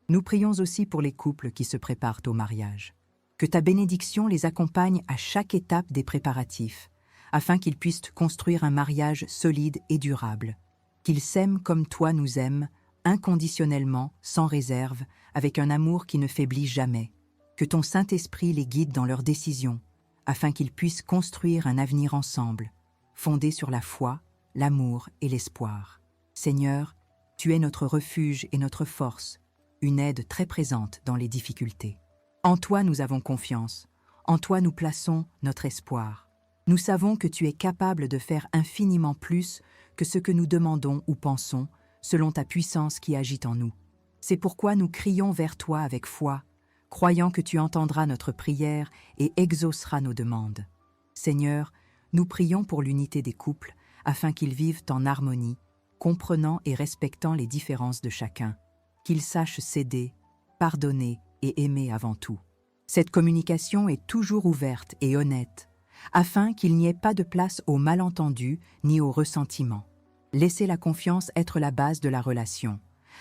Nous prions aussi pour les couples qui se préparent au mariage. Que ta bénédiction les accompagne à chaque étape des préparatifs, afin qu'ils puissent construire un mariage solide et durable. Qu'ils s'aiment comme toi nous aimes, inconditionnellement, sans réserve, avec un amour qui ne faiblit jamais. Que ton Saint-Esprit les guide dans leurs décisions, afin qu'ils puissent construire un avenir ensemble, fondé sur la foi, l'amour et l'espoir. Seigneur, tu es notre refuge et notre force. une aide très présente dans les difficultés. En toi nous avons confiance, en toi nous plaçons notre espoir. Nous savons que tu es capable de faire infiniment plus que ce que nous demandons ou pensons, selon ta puissance qui agit en nous. C'est pourquoi nous crions vers toi avec foi, croyant que tu entendras notre prière et exauceras nos demandes. Seigneur, nous prions pour l'unité des couples, afin qu'ils vivent en harmonie, comprenant et respectant les différences de chacun, qu'ils sachent s'aider, pardonner et aimer avant tout. Cette communication est toujours ouverte et honnête, afin qu'il n'y ait pas de place au malentendu ni au ressentiment. Laissez la confiance être la base de la relation,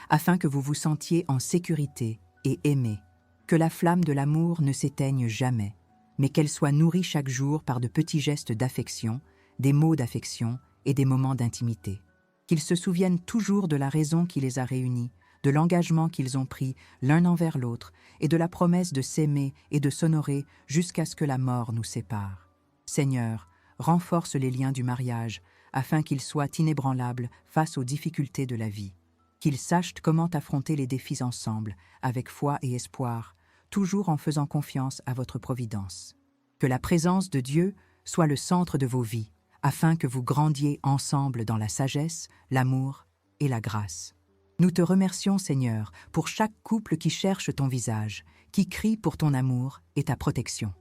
afin que vous vous sentiez en sécurité et aimés, que la flamme de l'amour ne s'éteigne jamais, mais qu'elle soit nourrie chaque jour par de petits gestes d'affection, des mots d'affection et des moments d'intimité. Qu'ils se souviennent toujours de la raison qui les a réunis, de l'engagement qu'ils ont pris l'un envers l'autre et de la promesse de s'aimer et de s'honorer jusqu'à ce que la mort nous sépare. Seigneur, renforce les liens du mariage afin qu'ils soient inébranlables face aux difficultés de la vie. Qu'ils sachent comment affronter les défis ensemble, avec foi et espoir, toujours en faisant confiance à votre providence. Que la présence de Dieu soit le centre de vos vies, afin que vous grandiez ensemble dans la sagesse, l'amour et la grâce. Nous te remercions, Seigneur, pour chaque couple qui cherche ton visage, qui crie pour ton amour et ta protection.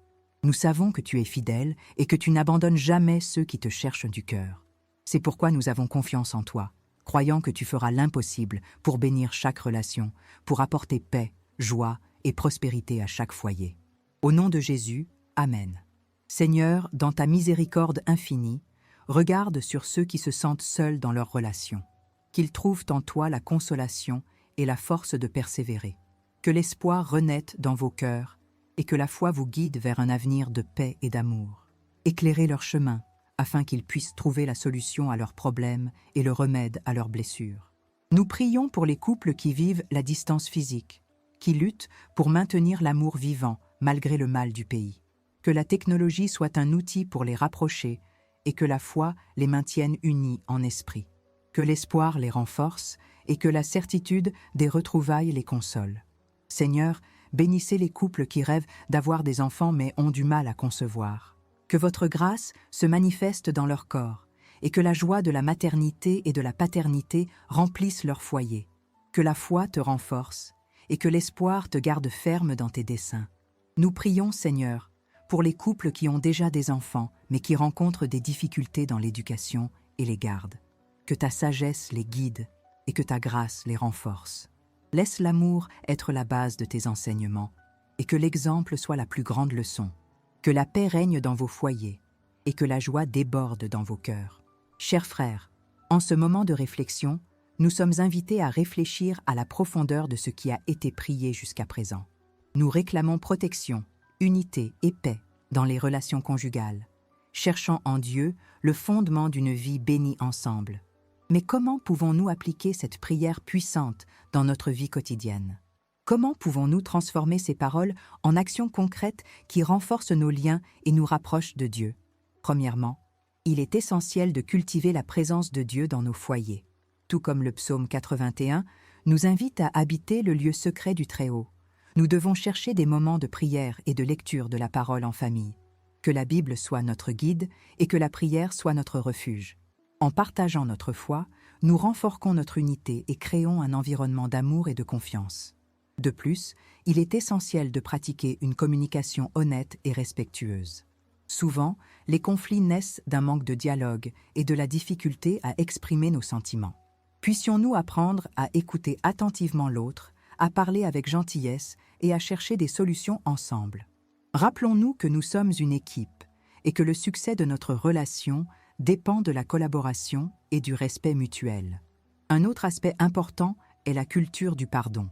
Nous savons que tu es fidèle et que tu n'abandonnes jamais ceux qui te cherchent du cœur. C'est pourquoi nous avons confiance en toi, croyant que tu feras l'impossible pour bénir chaque relation, pour apporter paix, joie et prospérité à chaque foyer. Au nom de Jésus, Amen. Seigneur, dans ta miséricorde infinie, regarde sur ceux qui se sentent seuls dans leurs relations. Qu'ils trouvent en toi la consolation et la force de persévérer. Que l'espoir renaisse dans vos cœurs et que la foi vous guide vers un avenir de paix et d'amour. Éclairez leur chemin afin qu'ils puissent trouver la solution à leurs problèmes et le remède à leurs blessures. Nous prions pour les couples qui vivent la distance physique, qui luttent pour maintenir l'amour vivant malgré le mal du pays. Que la technologie soit un outil pour les rapprocher et que la foi les maintienne unis en esprit. Que l'espoir les renforce et que la certitude des retrouvailles les console. Seigneur, bénissez les couples qui rêvent d'avoir des enfants mais ont du mal à concevoir. Que votre grâce se manifeste dans leur corps et que la joie de la maternité et de la paternité remplisse leur foyer. Que la foi te renforce et que l'espoir te garde ferme dans tes desseins. Nous prions, Seigneur, pour les couples qui ont déjà des enfants mais qui rencontrent des difficultés dans l'éducation et les gardes. Que ta sagesse les guide et que ta grâce les renforce. Laisse l'amour être la base de tes enseignements et que l'exemple soit la plus grande leçon. Que la paix règne dans vos foyers et que la joie déborde dans vos cœurs. Chers frères, en ce moment de réflexion, nous sommes invités à réfléchir à la profondeur de ce qui a été prié jusqu'à présent. Nous réclamons protection, unité et paix dans les relations conjugales, cherchant en Dieu le fondement d'une vie bénie ensemble. Mais comment pouvons-nous appliquer cette prière puissante dans notre vie quotidienne? Comment pouvons-nous transformer ces paroles en actions concrètes qui renforcent nos liens et nous rapprochent de Dieu? Premièrement, il est essentiel de cultiver la présence de Dieu dans nos foyers. Tout comme le psaume 81 nous invite à habiter le lieu secret du Très-Haut. Nous devons chercher des moments de prière et de lecture de la parole en famille. Que la Bible soit notre guide et que la prière soit notre refuge. En partageant notre foi, nous renforçons notre unité et créons un environnement d'amour et de confiance. De plus, il est essentiel de pratiquer une communication honnête et respectueuse. Souvent, les conflits naissent d'un manque de dialogue et de la difficulté à exprimer nos sentiments. Puissions-nous apprendre à écouter attentivement l'autre, à parler avec gentillesse et à chercher des solutions ensemble. Rappelons-nous que nous sommes une équipe et que le succès de notre relation dépend de la collaboration et du respect mutuel. Un autre aspect important est la culture du pardon.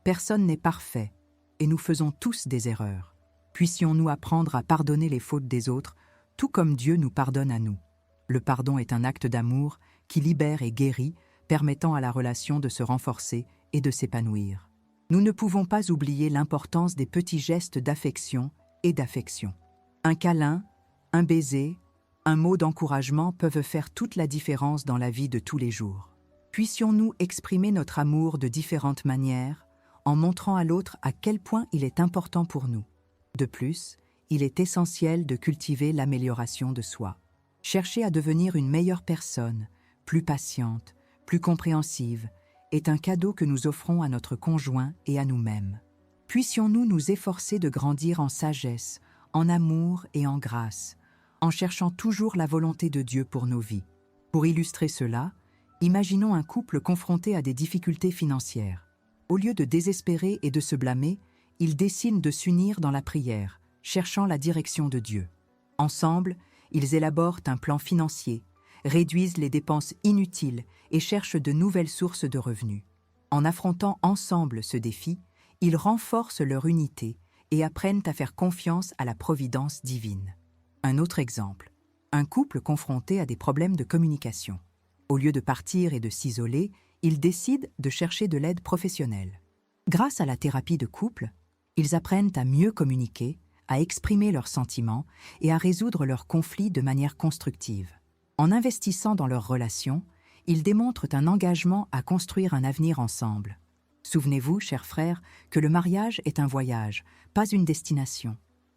Personne n'est parfait et nous faisons tous des erreurs. Puissions-nous apprendre à pardonner les fautes des autres, tout comme Dieu nous pardonne à nous. Le pardon est un acte d'amour qui libère et guérit, permettant à la relation de se renforcer et de s'épanouir. Nous ne pouvons pas oublier l'importance des petits gestes d'affection et d'affection. Un câlin, un baiser, un mot d'encouragement peuvent faire toute la différence dans la vie de tous les jours. Puissions-nous exprimer notre amour de différentes manières, en montrant à l'autre à quel point il est important pour nous. De plus, il est essentiel de cultiver l'amélioration de soi. Chercher à devenir une meilleure personne, plus patiente, plus compréhensive, est un cadeau que nous offrons à notre conjoint et à nous-mêmes. Puissions-nous nous efforcer de grandir en sagesse, en amour et en grâce, en cherchant toujours la volonté de Dieu pour nos vies. Pour illustrer cela, imaginons un couple confronté à des difficultés financières. Au lieu de désespérer et de se blâmer, ils décident de s'unir dans la prière, cherchant la direction de Dieu. Ensemble, ils élaborent un plan financier, réduisent les dépenses inutiles et cherchent de nouvelles sources de revenus. En affrontant ensemble ce défi, ils renforcent leur unité et apprennent à faire confiance à la providence divine. Un autre exemple, un couple confronté à des problèmes de communication. Au lieu de partir et de s'isoler, ils décident de chercher de l'aide professionnelle. Grâce à la thérapie de couple, ils apprennent à mieux communiquer, à exprimer leurs sentiments et à résoudre leurs conflits de manière constructive. En investissant dans leurs relations, ils démontrent un engagement à construire un avenir ensemble. Souvenez-vous, chers frères, que le mariage est un voyage, pas une destination.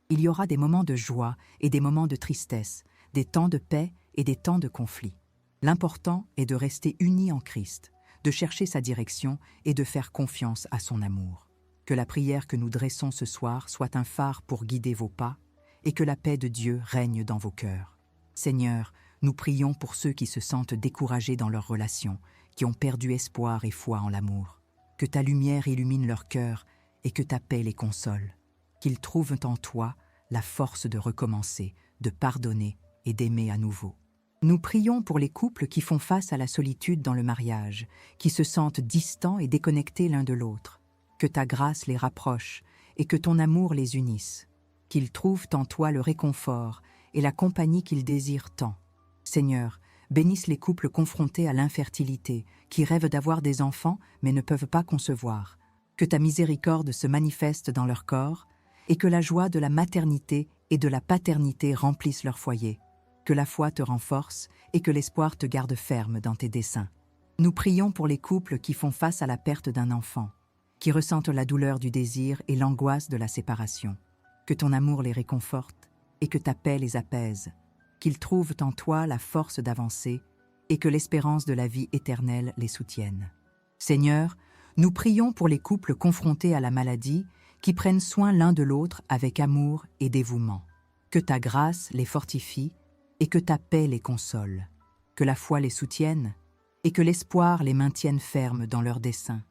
Il y aura des moments de joie et des moments de tristesse, des temps de paix et des temps de conflit. L'important est de rester unis en Christ, de chercher sa direction et de faire confiance à son amour. Que la prière que nous dressons ce soir soit un phare pour guider vos pas et que la paix de Dieu règne dans vos cœurs. Seigneur, nous prions pour ceux qui se sentent découragés dans leurs relations, qui ont perdu espoir et foi en l'amour. Que ta lumière illumine leur cœur et que ta paix les console. Qu'ils trouvent en toi la force de recommencer, de pardonner et d'aimer à nouveau. Nous prions pour les couples qui font face à la solitude dans le mariage, qui se sentent distants et déconnectés l'un de l'autre. Que ta grâce les rapproche et que ton amour les unisse. Qu'ils trouvent en toi le réconfort et la compagnie qu'ils désirent tant. Seigneur, bénisse les couples confrontés à l'infertilité, qui rêvent d'avoir des enfants mais ne peuvent pas concevoir. Que ta miséricorde se manifeste dans leur corps et que la joie de la maternité et de la paternité remplisse leur foyer. Que la foi te renforce et que l'espoir te garde ferme dans tes desseins. Nous prions pour les couples qui font face à la perte d'un enfant, qui ressentent la douleur du désir et l'angoisse de la séparation. Que ton amour les réconforte et que ta paix les apaise. Qu'ils trouvent en toi la force d'avancer et que l'espérance de la vie éternelle les soutienne. Seigneur, nous prions pour les couples confrontés à la maladie qui prennent soin l'un de l'autre avec amour et dévouement. Que ta grâce les fortifie et que ta paix les console. Que la foi les soutienne et que l'espoir les maintienne fermes dans leurs desseins.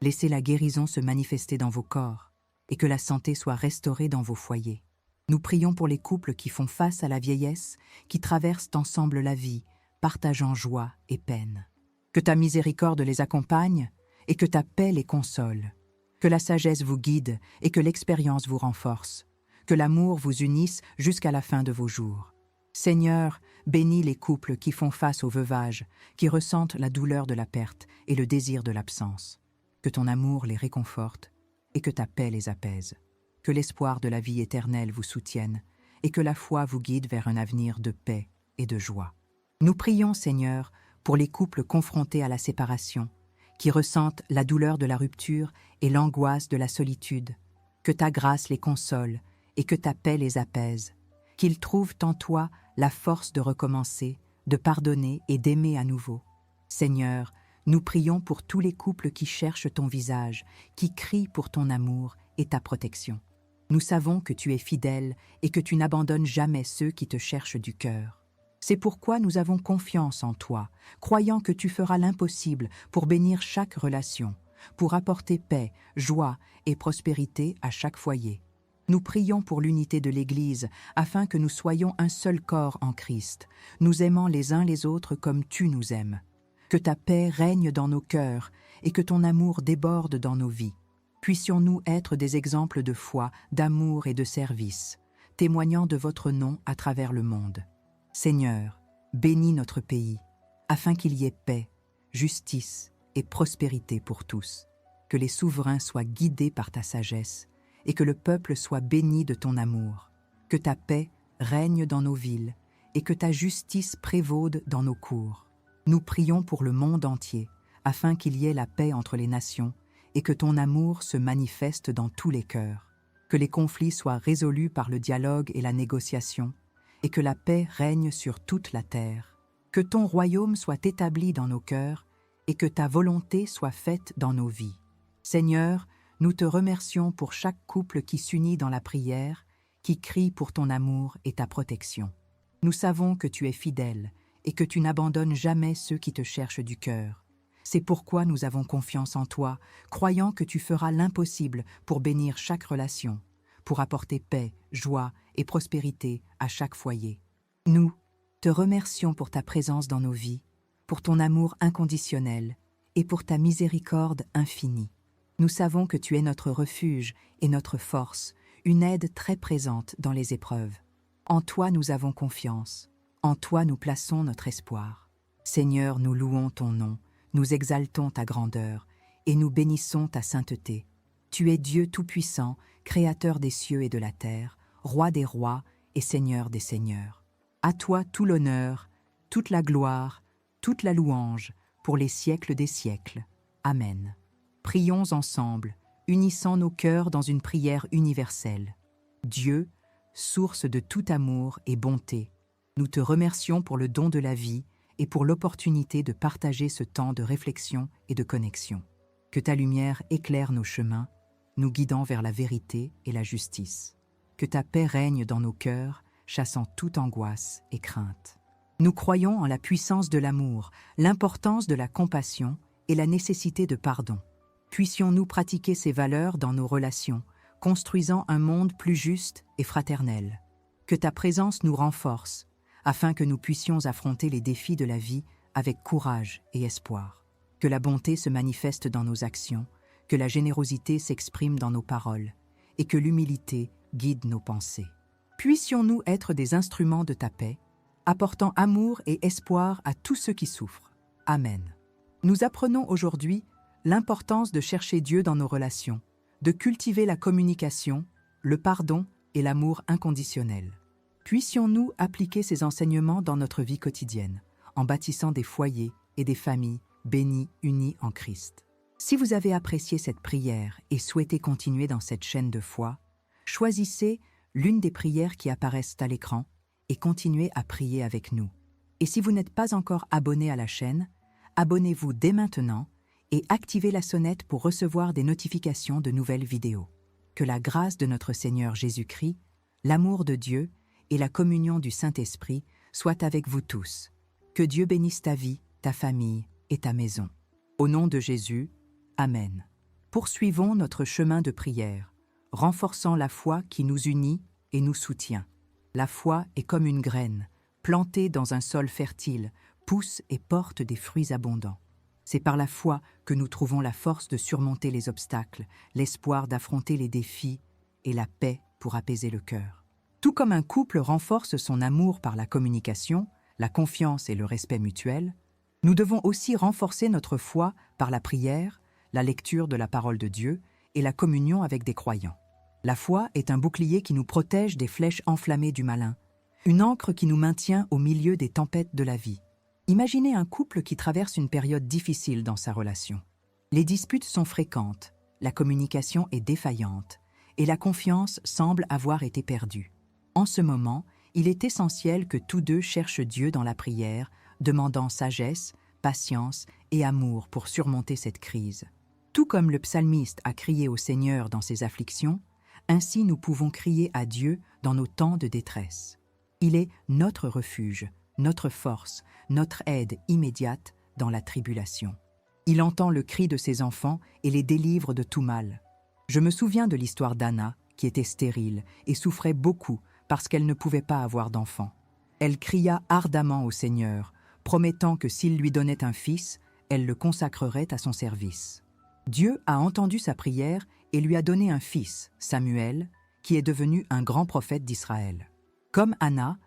Laissez la guérison se manifester dans vos corps et que la santé soit restaurée dans vos foyers. Nous prions pour les couples qui font face à la vieillesse, qui traversent ensemble la vie, partageant joie et peine. Que ta miséricorde les accompagne et que ta paix les console. Que la sagesse vous guide et que l'expérience vous renforce. Que l'amour vous unisse jusqu'à la fin de vos jours. Seigneur, bénis les couples qui font face au veuvage, qui ressentent la douleur de la perte et le désir de l'absence. Que ton amour les réconforte et que ta paix les apaise. Que l'espoir de la vie éternelle vous soutienne et que la foi vous guide vers un avenir de paix et de joie. Nous prions, Seigneur, pour les couples confrontés à la séparation, qui ressentent la douleur de la rupture et l'angoisse de la solitude. Que ta grâce les console et que ta paix les apaise. Qu'ils trouvent en toi la force de recommencer, de pardonner et d'aimer à nouveau. Seigneur, nous prions pour tous les couples qui cherchent ton visage, qui crient pour ton amour et ta protection. Nous savons que tu es fidèle et que tu n'abandonnes jamais ceux qui te cherchent du cœur. C'est pourquoi nous avons confiance en toi, croyant que tu feras l'impossible pour bénir chaque relation, pour apporter paix, joie et prospérité à chaque foyer. Nous prions pour l'unité de l'Église, afin que nous soyons un seul corps en Christ, nous aimant les uns les autres comme tu nous aimes. Que ta paix règne dans nos cœurs et que ton amour déborde dans nos vies. Puissions-nous être des exemples de foi, d'amour et de service, témoignant de votre nom à travers le monde. Seigneur, bénis notre pays, afin qu'il y ait paix, justice et prospérité pour tous. Que les souverains soient guidés par ta sagesse et que le peuple soit béni de ton amour. Que ta paix règne dans nos villes et que ta justice prévaude dans nos cours. Nous prions pour le monde entier, afin qu'il y ait la paix entre les nations et que ton amour se manifeste dans tous les cœurs, que les conflits soient résolus par le dialogue et la négociation, et que la paix règne sur toute la terre, que ton royaume soit établi dans nos cœurs, et que ta volonté soit faite dans nos vies. Seigneur, nous te remercions pour chaque couple qui s'unit dans la prière, qui crie pour ton amour et ta protection. Nous savons que tu es fidèle et que tu n'abandonnes jamais ceux qui te cherchent du cœur. C'est pourquoi nous avons confiance en toi, croyant que tu feras l'impossible pour bénir chaque relation, pour apporter paix, joie et prospérité à chaque foyer. Nous te remercions pour ta présence dans nos vies, pour ton amour inconditionnel et pour ta miséricorde infinie. Nous savons que tu es notre refuge et notre force, une aide très présente dans les épreuves. En toi nous avons confiance, en toi nous plaçons notre espoir. Seigneur, nous louons ton nom, nous exaltons ta grandeur et nous bénissons ta sainteté. Tu es Dieu tout-puissant, créateur des cieux et de la terre, roi des rois et seigneur des seigneurs. À toi tout l'honneur, toute la gloire, toute la louange, pour les siècles des siècles. Amen. Prions ensemble, unissant nos cœurs dans une prière universelle. Dieu, source de tout amour et bonté, nous te remercions pour le don de la vie et pour l'opportunité de partager ce temps de réflexion et de connexion. Que ta lumière éclaire nos chemins, nous guidant vers la vérité et la justice. Que ta paix règne dans nos cœurs, chassant toute angoisse et crainte. Nous croyons en la puissance de l'amour, l'importance de la compassion et la nécessité de pardon. Puissions-nous pratiquer ces valeurs dans nos relations, construisant un monde plus juste et fraternel. Que ta présence nous renforce, afin que nous puissions affronter les défis de la vie avec courage et espoir. Que la bonté se manifeste dans nos actions, que la générosité s'exprime dans nos paroles, et que l'humilité guide nos pensées. Puissions-nous être des instruments de ta paix, apportant amour et espoir à tous ceux qui souffrent. Amen. Nous apprenons aujourd'hui l'importance de chercher Dieu dans nos relations, de cultiver la communication, le pardon et l'amour inconditionnel. Puissions-nous appliquer ces enseignements dans notre vie quotidienne, en bâtissant des foyers et des familles bénies, unies en Christ. Si vous avez apprécié cette prière et souhaitez continuer dans cette chaîne de foi, choisissez l'une des prières qui apparaissent à l'écran et continuez à prier avec nous. Et si vous n'êtes pas encore abonné à la chaîne, abonnez-vous dès maintenant et activez la sonnette pour recevoir des notifications de nouvelles vidéos. Que la grâce de notre Seigneur Jésus-Christ, l'amour de Dieu et la communion du Saint-Esprit soient avec vous tous. Que Dieu bénisse ta vie, ta famille et ta maison. Au nom de Jésus, Amen. Poursuivons notre chemin de prière, renforçant la foi qui nous unit et nous soutient. La foi est comme une graine, plantée dans un sol fertile, pousse et porte des fruits abondants. C'est par la foi que nous trouvons la force de surmonter les obstacles, l'espoir d'affronter les défis et la paix pour apaiser le cœur. Tout comme un couple renforce son amour par la communication, la confiance et le respect mutuel, nous devons aussi renforcer notre foi par la prière, la lecture de la parole de Dieu et la communion avec des croyants. La foi est un bouclier qui nous protège des flèches enflammées du malin, une ancre qui nous maintient au milieu des tempêtes de la vie. Imaginez un couple qui traverse une période difficile dans sa relation. Les disputes sont fréquentes, la communication est défaillante et la confiance semble avoir été perdue. En ce moment, il est essentiel que tous deux cherchent Dieu dans la prière, demandant sagesse, patience et amour pour surmonter cette crise. Tout comme le psalmiste a crié au Seigneur dans ses afflictions, ainsi nous pouvons crier à Dieu dans nos temps de détresse. Il est notre refuge, notre force, notre aide immédiate dans la tribulation. Il entend le cri de ses enfants et les délivre de tout mal. Je me souviens de l'histoire d'Anna, qui était stérile et souffrait beaucoup parce qu'elle ne pouvait pas avoir d'enfant. Elle cria ardemment au Seigneur, promettant que s'il lui donnait un fils, elle le consacrerait à son service. Dieu a entendu sa prière et lui a donné un fils, Samuel, qui est devenu un grand prophète d'Israël. Comme Anna,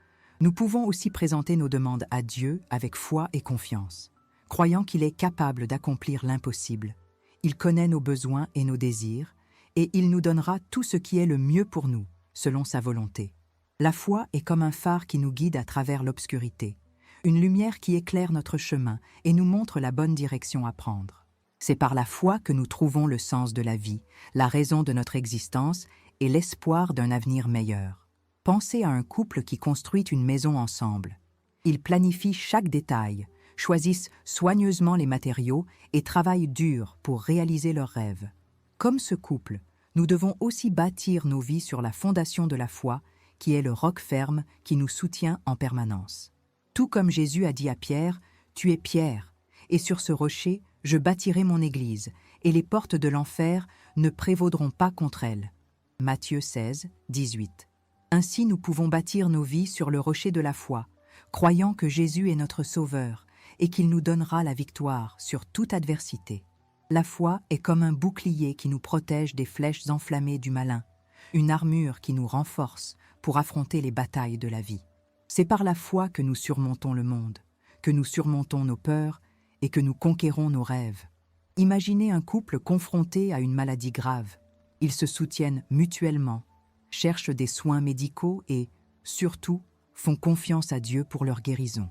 nous pouvons aussi présenter nos demandes à Dieu avec foi et confiance, croyant qu'il est capable d'accomplir l'impossible. Il connaît nos besoins et nos désirs, et il nous donnera tout ce qui est le mieux pour nous, selon sa volonté. La foi est comme un phare qui nous guide à travers l'obscurité, une lumière qui éclaire notre chemin et nous montre la bonne direction à prendre. C'est par la foi que nous trouvons le sens de la vie, la raison de notre existence et l'espoir d'un avenir meilleur. Pensez à un couple qui construit une maison ensemble. Ils planifient chaque détail, choisissent soigneusement les matériaux et travaillent dur pour réaliser leurs rêves. Comme ce couple, nous devons aussi bâtir nos vies sur la fondation de la foi, qui est le roc ferme qui nous soutient en permanence. Tout comme Jésus a dit à Pierre, « Tu es Pierre, et sur ce rocher, je bâtirai mon Église, et les portes de l'enfer ne prévaudront pas contre elle. » Matthieu 16, 18. Ainsi nous pouvons bâtir nos vies sur le rocher de la foi, croyant que Jésus est notre Sauveur et qu'il nous donnera la victoire sur toute adversité. La foi est comme un bouclier qui nous protège des flèches enflammées du malin, une armure qui nous renforce pour affronter les batailles de la vie. C'est par la foi que nous surmontons le monde, que nous surmontons nos peurs et que nous conquérons nos rêves. Imaginez un couple confronté à une maladie grave. Ils se soutiennent mutuellement, cherchent des soins médicaux et, surtout, font confiance à Dieu pour leur guérison.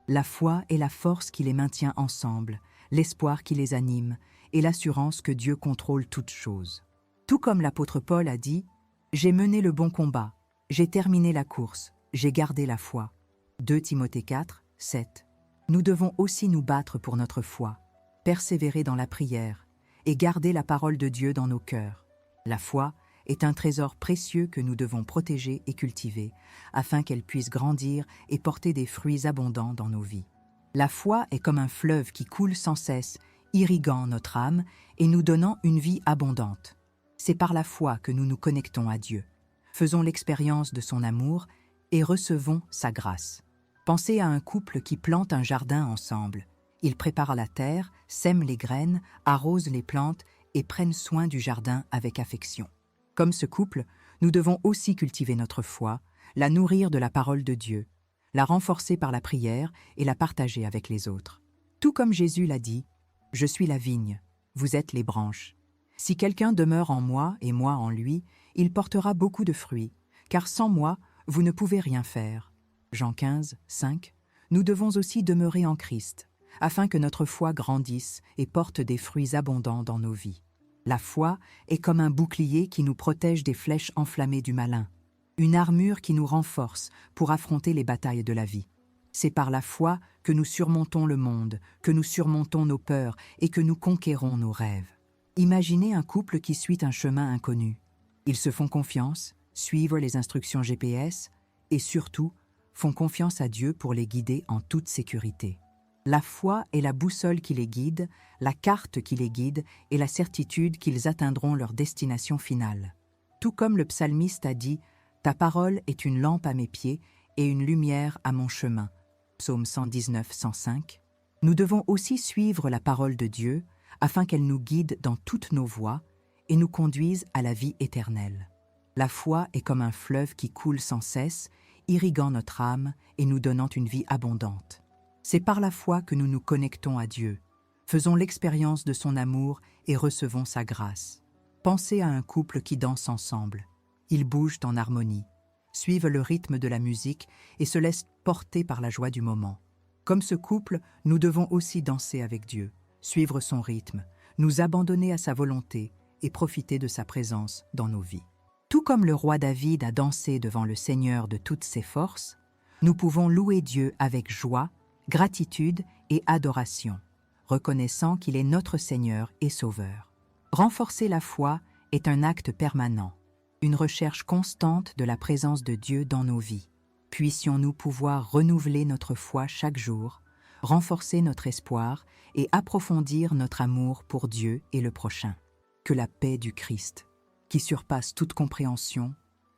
La foi est la force qui les maintient ensemble, l'espoir qui les anime et l'assurance que Dieu contrôle toutes choses. Tout comme l'apôtre Paul a dit « J'ai mené le bon combat, j'ai terminé la course, j'ai gardé la foi. » 2 Timothée 4, 7. Nous devons aussi nous battre pour notre foi, persévérer dans la prière et garder la parole de Dieu dans nos cœurs. La foi est un trésor précieux que nous devons protéger et cultiver, afin qu'elle puisse grandir et porter des fruits abondants dans nos vies. La foi est comme un fleuve qui coule sans cesse, irriguant notre âme et nous donnant une vie abondante. C'est par la foi que nous nous connectons à Dieu. Faisons l'expérience de son amour et recevons sa grâce. Pensez à un couple qui plante un jardin ensemble. Ils préparent la terre, sèment les graines, arrosent les plantes et prennent soin du jardin avec affection. Comme ce couple, nous devons aussi cultiver notre foi, la nourrir de la parole de Dieu, la renforcer par la prière et la partager avec les autres. Tout comme Jésus l'a dit, « Je suis la vigne, vous êtes les branches. Si quelqu'un demeure en moi et moi en lui, il portera beaucoup de fruits, car sans moi, vous ne pouvez rien faire. » Jean 15, 5. Nous devons aussi demeurer en Christ, afin que notre foi grandisse et porte des fruits abondants dans nos vies. La foi est comme un bouclier qui nous protège des flèches enflammées du malin, une armure qui nous renforce pour affronter les batailles de la vie. C'est par la foi que nous surmontons le monde, que nous surmontons nos peurs et que nous conquérons nos rêves. Imaginez un couple qui suit un chemin inconnu. Ils se font confiance, suivent les instructions GPS et surtout font confiance à Dieu pour les guider en toute sécurité. La foi est la boussole qui les guide, la carte qui les guide et la certitude qu'ils atteindront leur destination finale. Tout comme le psalmiste a dit « Ta parole est une lampe à mes pieds et une lumière à mon chemin » Psaume 119, 105. Nous devons aussi suivre la parole de Dieu afin qu'elle nous guide dans toutes nos voies et nous conduise à la vie éternelle. La foi est comme un fleuve qui coule sans cesse, irriguant notre âme et nous donnant une vie abondante. C'est par la foi que nous nous connectons à Dieu, faisons l'expérience de son amour et recevons sa grâce. Pensez à un couple qui danse ensemble. Ils bougent en harmonie, suivent le rythme de la musique et se laissent porter par la joie du moment. Comme ce couple, nous devons aussi danser avec Dieu, suivre son rythme, nous abandonner à sa volonté et profiter de sa présence dans nos vies. Tout comme le roi David a dansé devant le Seigneur de toutes ses forces, nous pouvons louer Dieu avec joie, gratitude et adoration, reconnaissant qu'il est notre Seigneur et Sauveur. Renforcer la foi est un acte permanent, une recherche constante de la présence de Dieu dans nos vies. Puissions-nous pouvoir renouveler notre foi chaque jour, renforcer notre espoir et approfondir notre amour pour Dieu et le prochain. Que la paix du Christ, qui surpasse toute compréhension,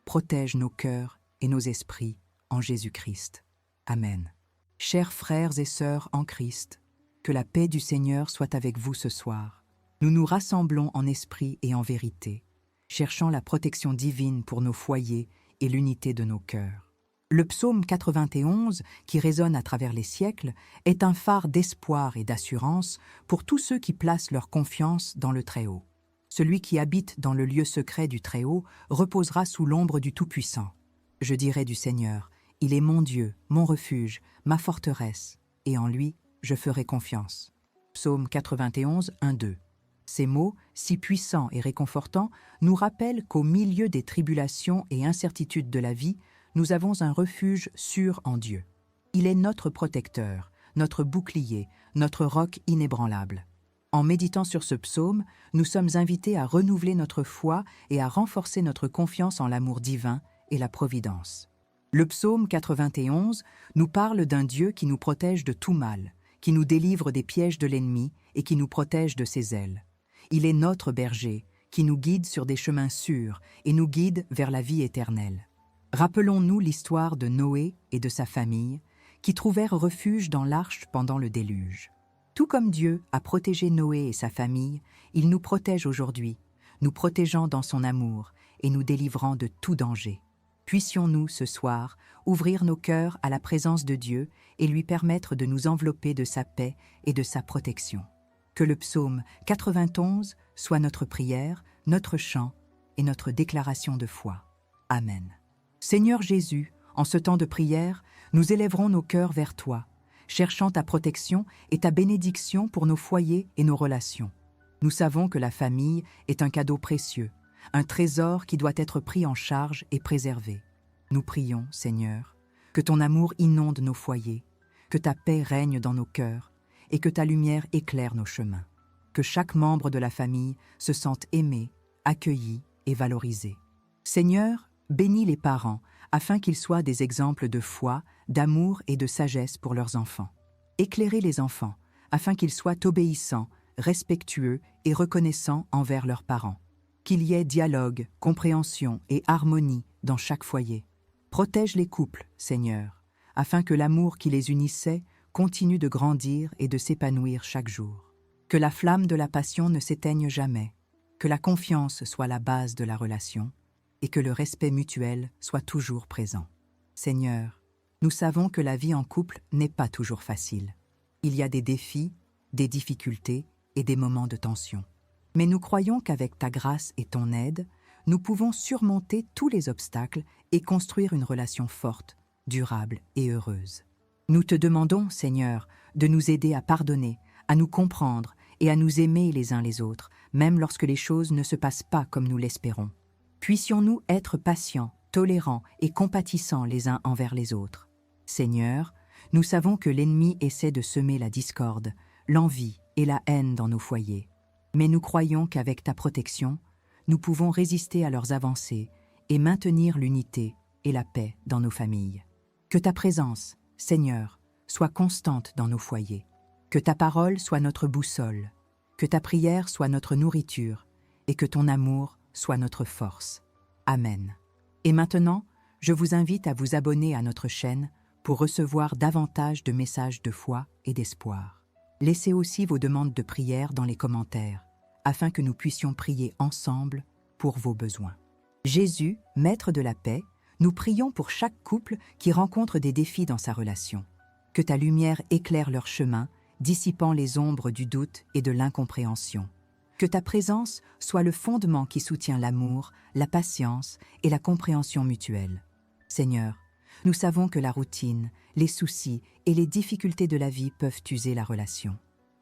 protège nos cœurs et nos esprits en Jésus-Christ. Amen. Chers frères et sœurs en Christ, que la paix du Seigneur soit avec vous ce soir. Nous nous rassemblons en esprit et en vérité, cherchant la protection divine pour nos foyers et l'unité de nos cœurs. Le psaume 91, qui résonne à travers les siècles, est un phare d'espoir et d'assurance pour tous ceux qui placent leur confiance dans le Très-Haut. Celui qui habite dans le lieu secret du Très-Haut reposera sous l'ombre du Tout-Puissant. Je dirai du Seigneur, il est mon Dieu, mon refuge, ma forteresse, et en lui, je ferai confiance. Psaume 91, 1-2. Ces mots, si puissants et réconfortants, nous rappellent qu'au milieu des tribulations et incertitudes de la vie, nous avons un refuge sûr en Dieu. Il est notre protecteur, notre bouclier, notre roc inébranlable. En méditant sur ce psaume, nous sommes invités à renouveler notre foi et à renforcer notre confiance en l'amour divin et la providence. Le psaume 91 nous parle d'un Dieu qui nous protège de tout mal, qui nous délivre des pièges de l'ennemi et qui nous protège de ses ailes. Il est notre berger, qui nous guide sur des chemins sûrs et nous guide vers la vie éternelle. Rappelons-nous l'histoire de Noé et de sa famille, qui trouvèrent refuge dans l'arche pendant le déluge. Tout comme Dieu a protégé Noé et sa famille, il nous protège aujourd'hui, nous protégeant dans son amour et nous délivrant de tout danger. Puissions-nous, ce soir, ouvrir nos cœurs à la présence de Dieu et lui permettre de nous envelopper de sa paix et de sa protection. Que le psaume 91 soit notre prière, notre chant et notre déclaration de foi. Amen. Seigneur Jésus, en ce temps de prière, nous élèverons nos cœurs vers toi, cherchant ta protection et ta bénédiction pour nos foyers et nos relations. Nous savons que la famille est un cadeau précieux, un trésor qui doit être pris en charge et préservé. Nous prions, Seigneur, que ton amour inonde nos foyers, que ta paix règne dans nos cœurs et que ta lumière éclaire nos chemins. Que chaque membre de la famille se sente aimé, accueilli et valorisé. Seigneur, bénis les parents afin qu'ils soient des exemples de foi, d'amour et de sagesse pour leurs enfants. Éclairez les enfants afin qu'ils soient obéissants, respectueux et reconnaissants envers leurs parents. Qu'il y ait dialogue, compréhension et harmonie dans chaque foyer. Protège les couples, Seigneur, afin que l'amour qui les unissait continue de grandir et de s'épanouir chaque jour. Que la flamme de la passion ne s'éteigne jamais, que la confiance soit la base de la relation et que le respect mutuel soit toujours présent. Seigneur, nous savons que la vie en couple n'est pas toujours facile. Il y a des défis, des difficultés et des moments de tension. Mais nous croyons qu'avec ta grâce et ton aide, nous pouvons surmonter tous les obstacles et construire une relation forte, durable et heureuse. Nous te demandons, Seigneur, de nous aider à pardonner, à nous comprendre et à nous aimer les uns les autres, même lorsque les choses ne se passent pas comme nous l'espérons. Puissions-nous être patients, tolérants et compatissants les uns envers les autres. Seigneur, nous savons que l'ennemi essaie de semer la discorde, l'envie et la haine dans nos foyers. Mais nous croyons qu'avec ta protection, nous pouvons résister à leurs avancées et maintenir l'unité et la paix dans nos familles. Que ta présence, Seigneur, soit constante dans nos foyers. Que ta parole soit notre boussole. Que ta prière soit notre nourriture et que ton amour soit notre force. Amen. Et maintenant, je vous invite à vous abonner à notre chaîne pour recevoir davantage de messages de foi et d'espoir. Laissez aussi vos demandes de prière dans les commentaires, afin que nous puissions prier ensemble pour vos besoins. Jésus, Maître de la paix, nous prions pour chaque couple qui rencontre des défis dans sa relation. Que ta lumière éclaire leur chemin, dissipant les ombres du doute et de l'incompréhension. Que ta présence soit le fondement qui soutient l'amour, la patience et la compréhension mutuelle. Seigneur, nous savons que la routine, les soucis et les difficultés de la vie peuvent user la relation.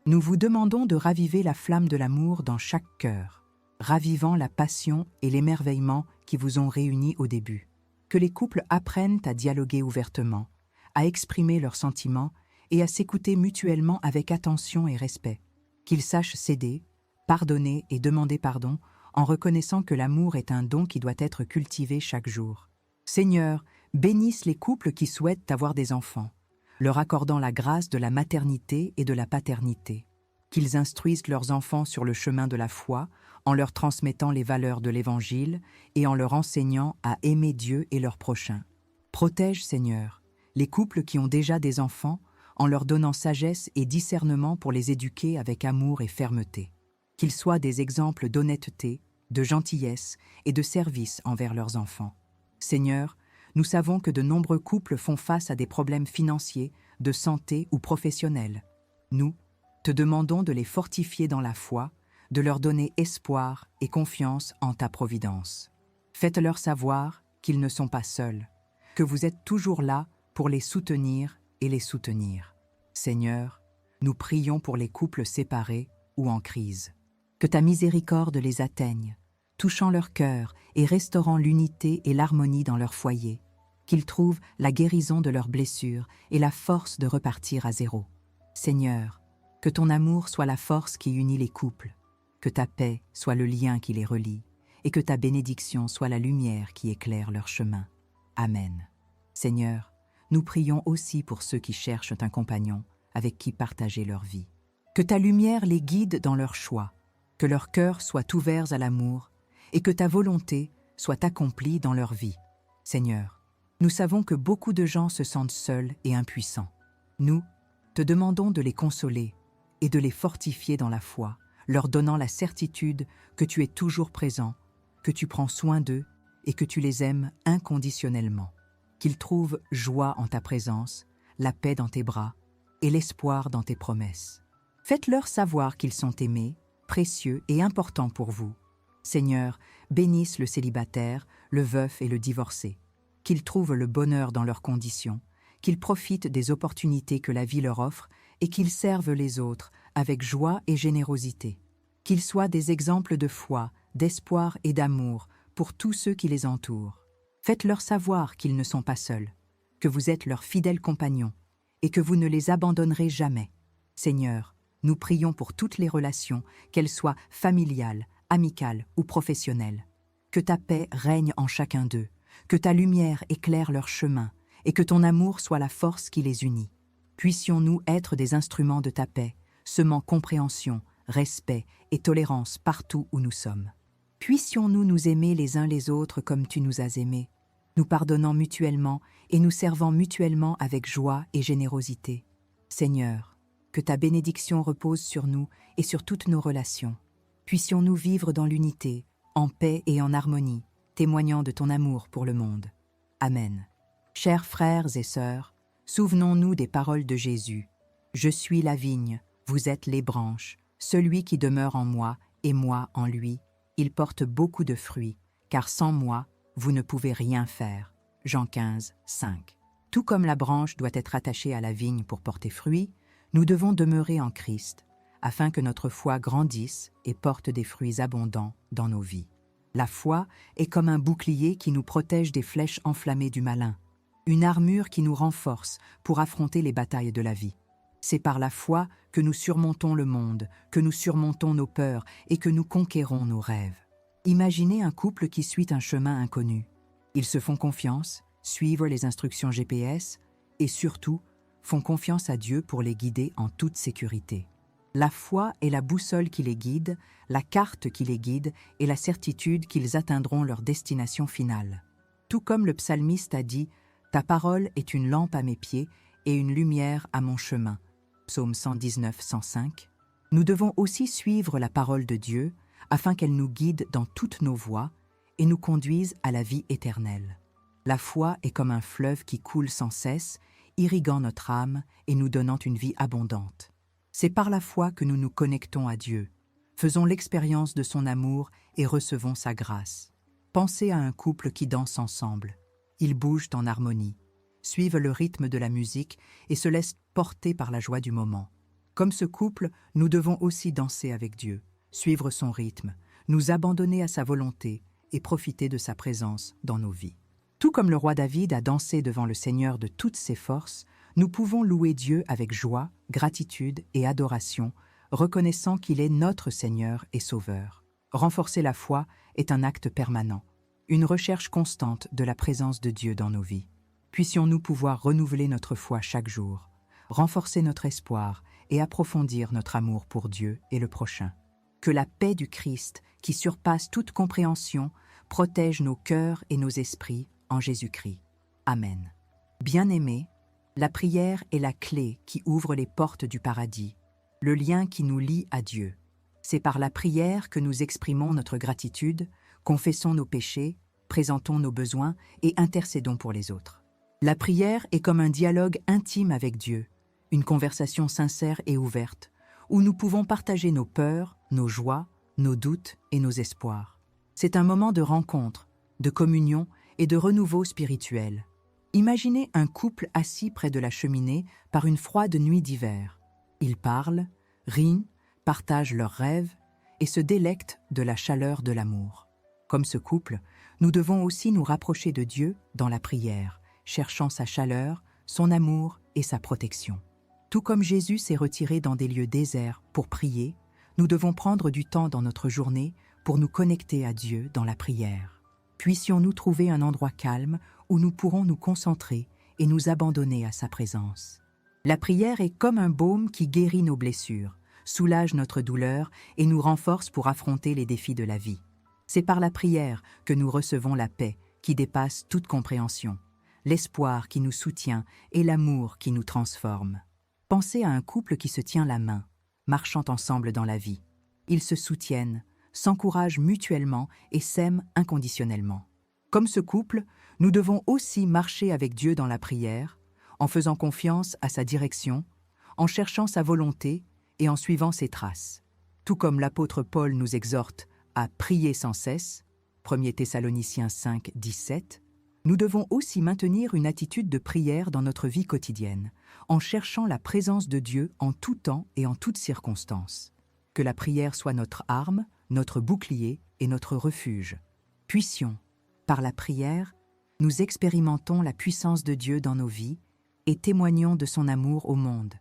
Nous vous demandons de raviver la flamme de l'amour dans chaque cœur, ravivant la passion et l'émerveillement qui vous ont réunis au début. Que les couples apprennent à dialoguer ouvertement, à exprimer leurs sentiments et à s'écouter mutuellement avec attention et respect. Qu'ils sachent céder, pardonner et demander pardon en reconnaissant que l'amour est un don qui doit être cultivé chaque jour. Seigneur, bénisse les couples qui souhaitent avoir des enfants, leur accordant la grâce de la maternité et de la paternité. Qu'ils instruisent leurs enfants sur le chemin de la foi en leur transmettant les valeurs de l'Évangile et en leur enseignant à aimer Dieu et leur prochain. Protège, Seigneur, les couples qui ont déjà des enfants en leur donnant sagesse et discernement pour les éduquer avec amour et fermeté. Qu'ils soient des exemples d'honnêteté, de gentillesse et de service envers leurs enfants. Seigneur, nous savons que de nombreux couples font face à des problèmes financiers, de santé ou professionnels. Nous te demandons de les fortifier dans la foi, de leur donner espoir et confiance en ta providence. Faites-leur savoir qu'ils ne sont pas seuls, que vous êtes toujours là pour les soutenir et les soutenir. Seigneur, nous prions pour les couples séparés ou en crise. Que ta miséricorde les atteigne, touchant leur cœur et restaurant l'unité et l'harmonie dans leur foyer, qu'ils trouvent la guérison de leurs blessures et la force de repartir à zéro. Seigneur, que ton amour soit la force qui unit les couples, que ta paix soit le lien qui les relie, et que ta bénédiction soit la lumière qui éclaire leur chemin. Amen. Seigneur, nous prions aussi pour ceux qui cherchent un compagnon avec qui partager leur vie. Que ta lumière les guide dans leurs choix, que leurs cœurs soient ouverts à l'amour et que ta volonté soit accomplie dans leur vie. Seigneur, nous savons que beaucoup de gens se sentent seuls et impuissants. Nous te demandons de les consoler et de les fortifier dans la foi, leur donnant la certitude que tu es toujours présent, que tu prends soin d'eux et que tu les aimes inconditionnellement. Qu'ils trouvent joie en ta présence, la paix dans tes bras et l'espoir dans tes promesses. Faites-leur savoir qu'ils sont aimés, précieux et importants pour vous. Seigneur, bénisse le célibataire, le veuf et le divorcé. Qu'ils trouvent le bonheur dans leurs conditions, qu'ils profitent des opportunités que la vie leur offre et qu'ils servent les autres avec joie et générosité. Qu'ils soient des exemples de foi, d'espoir et d'amour pour tous ceux qui les entourent. Faites-leur savoir qu'ils ne sont pas seuls, que vous êtes leurs fidèles compagnons et que vous ne les abandonnerez jamais. Seigneur, nous prions pour toutes les relations, qu'elles soient familiales, amicales ou professionnelles. Que ta paix règne en chacun d'eux, que ta lumière éclaire leur chemin et que ton amour soit la force qui les unit. Puissions-nous être des instruments de ta paix, semant compréhension, respect et tolérance partout où nous sommes. Puissions-nous nous aimer les uns les autres comme tu nous as aimés, nous pardonnant mutuellement et nous servant mutuellement avec joie et générosité. Seigneur, que ta bénédiction repose sur nous et sur toutes nos relations. Puissions-nous vivre dans l'unité, en paix et en harmonie, témoignant de ton amour pour le monde. Amen. Chers frères et sœurs, souvenons-nous des paroles de Jésus. Je suis la vigne, vous êtes les branches. Celui qui demeure en moi et moi en lui, il porte beaucoup de fruits, car sans moi, vous ne pouvez rien faire. Jean 15, 5. Tout comme la branche doit être attachée à la vigne pour porter fruit, nous devons demeurer en Christ, afin que notre foi grandisse et porte des fruits abondants dans nos vies. La foi est comme un bouclier qui nous protège des flèches enflammées du malin, une armure qui nous renforce pour affronter les batailles de la vie. C'est par la foi que nous surmontons le monde, que nous surmontons nos peurs et que nous conquérons nos rêves. Imaginez un couple qui suit un chemin inconnu. Ils se font confiance, suivent les instructions GPS et surtout font confiance à Dieu pour les guider en toute sécurité. La foi est la boussole qui les guide, la carte qui les guide et la certitude qu'ils atteindront leur destination finale. Tout comme le psalmiste a dit « Ta parole est une lampe à mes pieds et une lumière à mon chemin ». Psaume 119, 105. Nous devons aussi suivre la parole de Dieu afin qu'elle nous guide dans toutes nos voies et nous conduise à la vie éternelle. La foi est comme un fleuve qui coule sans cesse, irriguant notre âme et nous donnant une vie abondante. C'est par la foi que nous nous connectons à Dieu, faisons l'expérience de son amour et recevons sa grâce. Pensez à un couple qui danse ensemble. Ils bougent en harmonie, suivent le rythme de la musique et se laissent porter par la joie du moment. Comme ce couple, nous devons aussi danser avec Dieu, suivre son rythme, nous abandonner à sa volonté et profiter de sa présence dans nos vies. Tout comme le roi David a dansé devant le Seigneur de toutes ses forces, nous pouvons louer Dieu avec joie, gratitude et adoration, reconnaissant qu'il est notre Seigneur et Sauveur. Renforcer la foi est un acte permanent, une recherche constante de la présence de Dieu dans nos vies. Puissions-nous pouvoir renouveler notre foi chaque jour, renforcer notre espoir et approfondir notre amour pour Dieu et le prochain. Que la paix du Christ, qui surpasse toute compréhension, protège nos cœurs et nos esprits en Jésus-Christ. Amen. Bien-aimés, la prière est la clé qui ouvre les portes du paradis, le lien qui nous lie à Dieu. C'est par la prière que nous exprimons notre gratitude, confessons nos péchés, présentons nos besoins et intercédons pour les autres. La prière est comme un dialogue intime avec Dieu, une conversation sincère et ouverte, où nous pouvons partager nos peurs, nos joies, nos doutes et nos espoirs. C'est un moment de rencontre, de communion et de renouveau spirituel. Imaginez un couple assis près de la cheminée par une froide nuit d'hiver. Ils parlent, rient, partagent leurs rêves et se délectent de la chaleur de l'amour. Comme ce couple, nous devons aussi nous rapprocher de Dieu dans la prière, cherchant sa chaleur, son amour et sa protection. Tout comme Jésus s'est retiré dans des lieux déserts pour prier, nous devons prendre du temps dans notre journée pour nous connecter à Dieu dans la prière. Puissions-nous trouver un endroit calme où nous pourrons nous concentrer et nous abandonner à sa présence. La prière est comme un baume qui guérit nos blessures, soulage notre douleur et nous renforce pour affronter les défis de la vie. C'est par la prière que nous recevons la paix qui dépasse toute compréhension, l'espoir qui nous soutient et l'amour qui nous transforme. Pensez à un couple qui se tient la main, marchant ensemble dans la vie. Ils se soutiennent, s'encouragent mutuellement et s'aiment inconditionnellement. Comme ce couple, nous devons aussi marcher avec Dieu dans la prière, en faisant confiance à sa direction, en cherchant sa volonté et en suivant ses traces. Tout comme l'apôtre Paul nous exhorte à prier sans cesse, 1 Thessaloniciens 5, 17, nous devons aussi maintenir une attitude de prière dans notre vie quotidienne, en cherchant la présence de Dieu en tout temps et en toutes circonstances. Que la prière soit notre arme, notre bouclier et notre refuge. Puissions, par la prière, nous expérimentons la puissance de Dieu dans nos vies et témoignons de son amour au monde.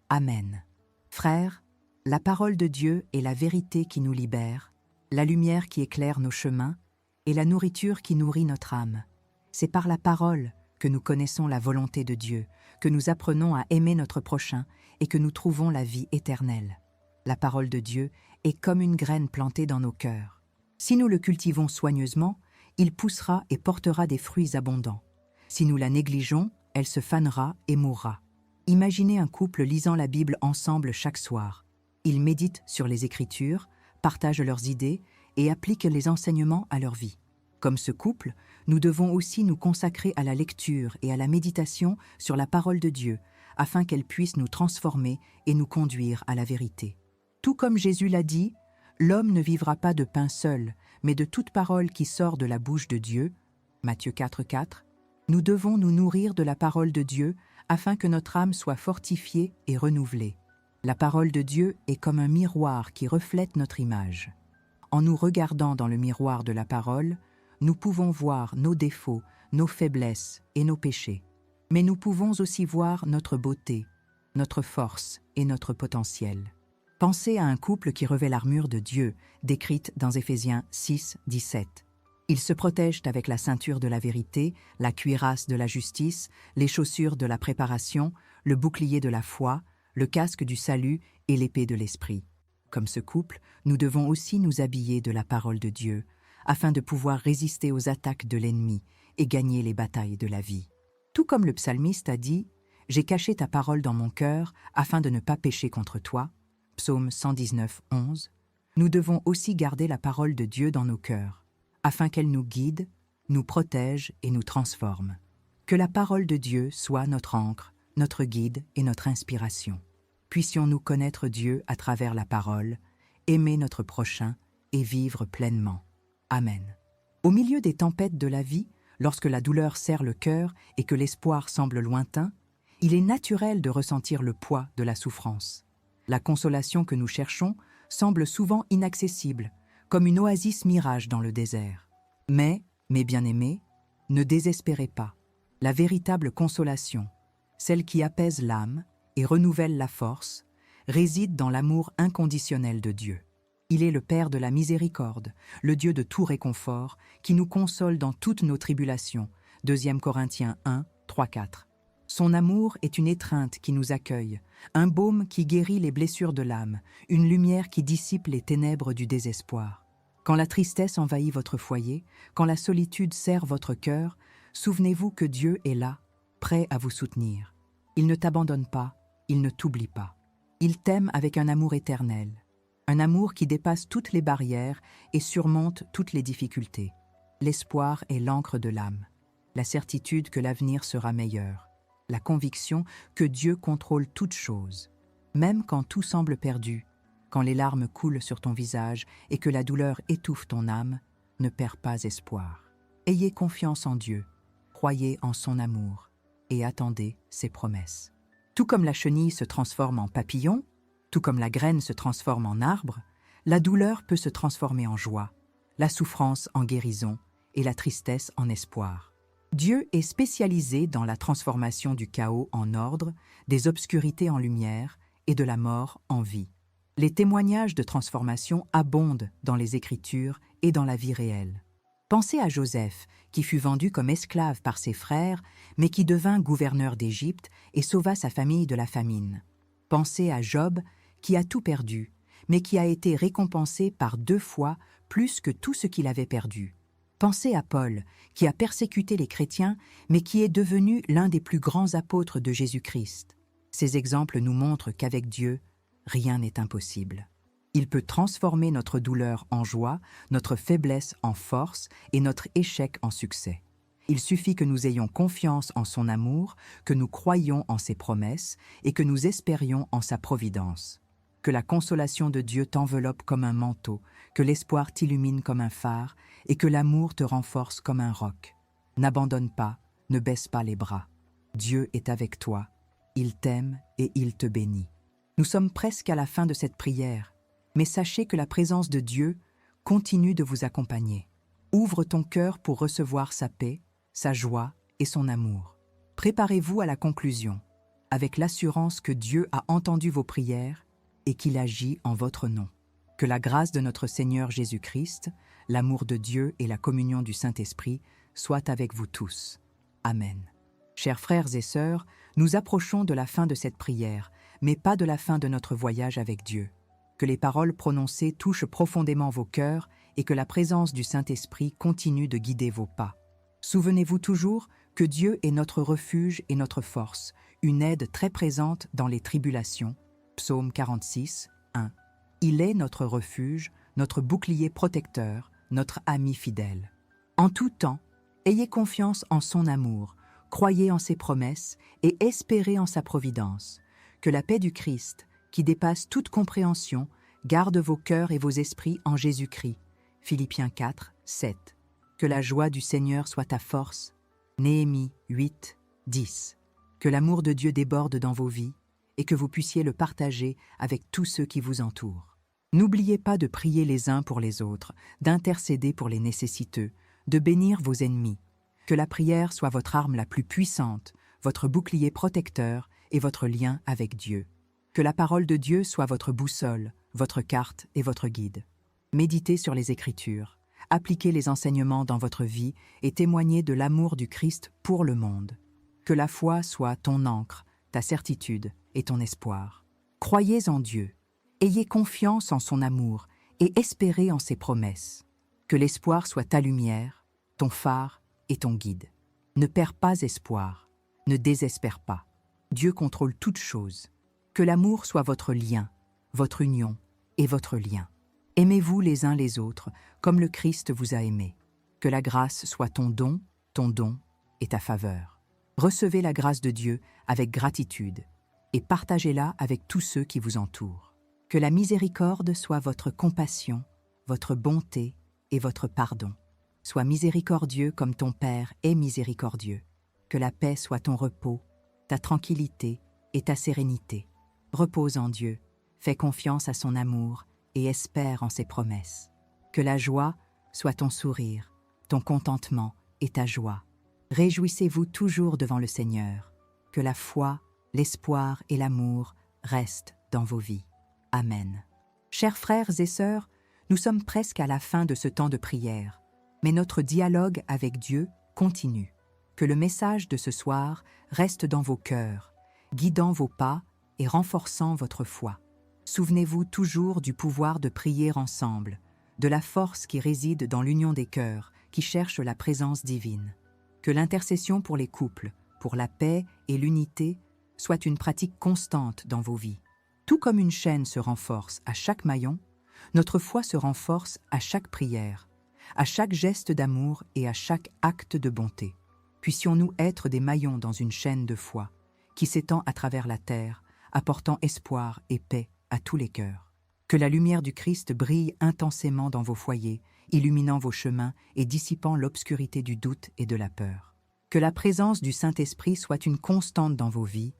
Amen. Frères, la parole de Dieu est la vérité qui nous libère, la lumière qui éclaire nos chemins et la nourriture qui nourrit notre âme. C'est par la parole que nous connaissons la volonté de Dieu, que nous apprenons à aimer notre prochain et que nous trouvons la vie éternelle. La parole de Dieu est comme une graine plantée dans nos cœurs. Si nous le cultivons soigneusement, il poussera et portera des fruits abondants. Si nous la négligeons, elle se fanera et mourra. Imaginez un couple lisant la Bible ensemble chaque soir. Ils méditent sur les Écritures, partagent leurs idées et appliquent les enseignements à leur vie. Comme ce couple, nous devons aussi nous consacrer à la lecture et à la méditation sur la parole de Dieu, afin qu'elle puisse nous transformer et nous conduire à la vérité. Tout comme Jésus l'a dit, l'homme ne vivra pas de pain seul, mais de toute parole qui sort de la bouche de Dieu. Matthieu 4, 4. Nous devons nous nourrir de la parole de Dieu afin que notre âme soit fortifiée et renouvelée. La parole de Dieu est comme un miroir qui reflète notre image. En nous regardant dans le miroir de la parole, nous pouvons voir nos défauts, nos faiblesses et nos péchés. Mais nous pouvons aussi voir notre beauté, notre force et notre potentiel. Pensez à un couple qui revêt l'armure de Dieu, décrite dans Éphésiens 6, 17. Ils se protègent avec la ceinture de la vérité, la cuirasse de la justice, les chaussures de la préparation, le bouclier de la foi, le casque du salut et l'épée de l'esprit. Comme ce couple, nous devons aussi nous habiller de la parole de Dieu, afin de pouvoir résister aux attaques de l'ennemi et gagner les batailles de la vie. Tout comme le psalmiste a dit « J'ai caché ta parole dans mon cœur afin de ne pas pécher contre toi » Psaume 119, 11, nous devons aussi garder la parole de Dieu dans nos cœurs, afin qu'elle nous guide, nous protège et nous transforme. Que la parole de Dieu soit notre encre, notre guide et notre inspiration. Puissions-nous connaître Dieu à travers la parole, aimer notre prochain et vivre pleinement. Amen. Au milieu des tempêtes de la vie, lorsque la douleur serre le cœur et que l'espoir semble lointain, il est naturel de ressentir le poids de la souffrance. La consolation que nous cherchons semble souvent inaccessible, comme une oasis mirage dans le désert. Mais, mes bien-aimés, ne désespérez pas. La véritable consolation, celle qui apaise l'âme et renouvelle la force, réside dans l'amour inconditionnel de Dieu. Il est le Père de la miséricorde, le Dieu de tout réconfort, qui nous console dans toutes nos tribulations. 2 Corinthiens 1, 3, 4. Son amour est une étreinte qui nous accueille, un baume qui guérit les blessures de l'âme, une lumière qui dissipe les ténèbres du désespoir. Quand la tristesse envahit votre foyer, quand la solitude serre votre cœur, souvenez-vous que Dieu est là, prêt à vous soutenir. Il ne t'abandonne pas, il ne t'oublie pas. Il t'aime avec un amour éternel, un amour qui dépasse toutes les barrières et surmonte toutes les difficultés. L'espoir est l'encre de l'âme, la certitude que l'avenir sera meilleur, la conviction que Dieu contrôle toutes choses. Même quand tout semble perdu, quand les larmes coulent sur ton visage et que la douleur étouffe ton âme, ne perds pas espoir. Ayez confiance en Dieu, croyez en son amour et attendez ses promesses. Tout comme la chenille se transforme en papillon, Tout comme la graine se transforme en arbre, la douleur peut se transformer en joie, la souffrance en guérison et la tristesse en espoir. Dieu est spécialisé dans la transformation du chaos en ordre, des obscurités en lumière et de la mort en vie. Les témoignages de transformation abondent dans les Écritures et dans la vie réelle. Pensez à Joseph, qui fut vendu comme esclave par ses frères, mais qui devint gouverneur d'Égypte et sauva sa famille de la famine. Pensez à Job, qui a tout perdu, mais qui a été récompensé par 2 fois plus que tout ce qu'il avait perdu. Pensez à Paul, qui a persécuté les chrétiens, mais qui est devenu l'un des plus grands apôtres de Jésus-Christ. Ces exemples nous montrent qu'avec Dieu, rien n'est impossible. Il peut transformer notre douleur en joie, notre faiblesse en force et notre échec en succès. Il suffit que nous ayons confiance en son amour, que nous croyions en ses promesses et que nous espérions en sa providence. Que la consolation de Dieu t'enveloppe comme un manteau, que l'espoir t'illumine comme un phare et que l'amour te renforce comme un roc. N'abandonne pas, ne baisse pas les bras. Dieu est avec toi, il t'aime et il te bénit. Nous sommes presque à la fin de cette prière, mais sachez que la présence de Dieu continue de vous accompagner. Ouvre ton cœur pour recevoir sa paix, sa joie et son amour. Préparez-vous à la conclusion, avec l'assurance que Dieu a entendu vos prières et qu'il agit en votre nom. Que la grâce de notre Seigneur Jésus-Christ, l'amour de Dieu et la communion du Saint-Esprit soient avec vous tous. Amen. Chers frères et sœurs, nous approchons de la fin de cette prière, mais pas de la fin de notre voyage avec Dieu. Que les paroles prononcées touchent profondément vos cœurs et que la présence du Saint-Esprit continue de guider vos pas. Souvenez-vous toujours que Dieu est notre refuge et notre force, une aide très présente dans les tribulations. Psaume 46, 1. Il est notre refuge, notre bouclier protecteur, notre ami fidèle. En tout temps, ayez confiance en son amour, croyez en ses promesses et espérez en sa providence. Que la paix du Christ, qui dépasse toute compréhension, garde vos cœurs et vos esprits en Jésus-Christ. Philippiens 4, 7. Que la joie du Seigneur soit ta force. Néhémie 8, 10. Que l'amour de Dieu déborde dans vos vies et que vous puissiez le partager avec tous ceux qui vous entourent. N'oubliez pas de prier les uns pour les autres, d'intercéder pour les nécessiteux, de bénir vos ennemis. Que la prière soit votre arme la plus puissante, votre bouclier protecteur et votre lien avec Dieu. Que la parole de Dieu soit votre boussole, votre carte et votre guide. Méditez sur les Écritures, appliquez les enseignements dans votre vie et témoignez de l'amour du Christ pour le monde. Que la foi soit ton ancre, ta certitude et ton espoir. Croyez en Dieu, ayez confiance en son amour et espérez en ses promesses. Que l'espoir soit ta lumière, ton phare et ton guide. Ne perds pas espoir, ne désespère pas. Dieu contrôle toutes choses. Que l'amour soit votre lien, votre union et votre lien. Aimez-vous les uns les autres comme le Christ vous a aimé. Que la grâce soit ton don et ta faveur. Recevez la grâce de Dieu avec gratitude et partagez-la avec tous ceux qui vous entourent. Que la miséricorde soit votre compassion, votre bonté et votre pardon. Sois miséricordieux comme ton Père est miséricordieux. Que la paix soit ton repos, ta tranquillité et ta sérénité. Repose en Dieu, fais confiance à son amour et espère en ses promesses. Que la joie soit ton sourire, ton contentement et ta joie. Réjouissez-vous toujours devant le Seigneur. Que la foi, l'espoir et l'amour restent dans vos vies. Amen. Chers frères et sœurs, nous sommes presque à la fin de ce temps de prière, mais notre dialogue avec Dieu continue. Que le message de ce soir reste dans vos cœurs, guidant vos pas et renforçant votre foi. Souvenez-vous toujours du pouvoir de prier ensemble, de la force qui réside dans l'union des cœurs, qui cherche la présence divine. Que l'intercession pour les couples, pour la paix et l'unité, soit une pratique constante dans vos vies. Tout comme une chaîne se renforce à chaque maillon, notre foi se renforce à chaque prière, à chaque geste d'amour et à chaque acte de bonté. Puissions-nous être des maillons dans une chaîne de foi qui s'étend à travers la terre, apportant espoir et paix à tous les cœurs. Que la lumière du Christ brille intensément dans vos foyers, illuminant vos chemins et dissipant l'obscurité du doute et de la peur. Que la présence du Saint-Esprit soit une constante dans vos vies,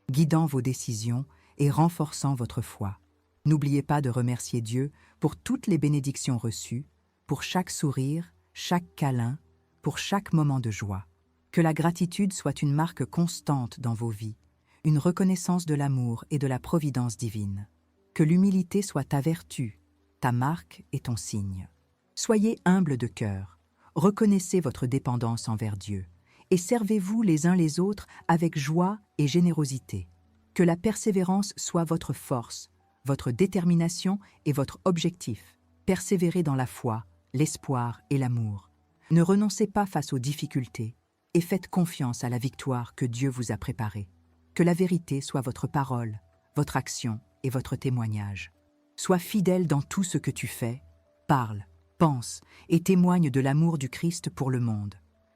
guidant vos décisions et renforçant votre foi. N'oubliez pas de remercier Dieu pour toutes les bénédictions reçues, pour chaque sourire, chaque câlin, pour chaque moment de joie. Que la gratitude soit une marque constante dans vos vies, une reconnaissance de l'amour et de la providence divine. Que l'humilité soit ta vertu, ta marque et ton signe. Soyez humbles de cœur, reconnaissez votre dépendance envers Dieu et servez-vous les uns les autres avec joie et générosité. Que la persévérance soit votre force, votre détermination et votre objectif. Persévérez dans la foi, l'espoir et l'amour. Ne renoncez pas face aux difficultés et faites confiance à la victoire que Dieu vous a préparée. Que la vérité soit votre parole, votre action et votre témoignage. Sois fidèle dans tout ce que tu fais, parle, pense et témoigne de l'amour du Christ pour le monde.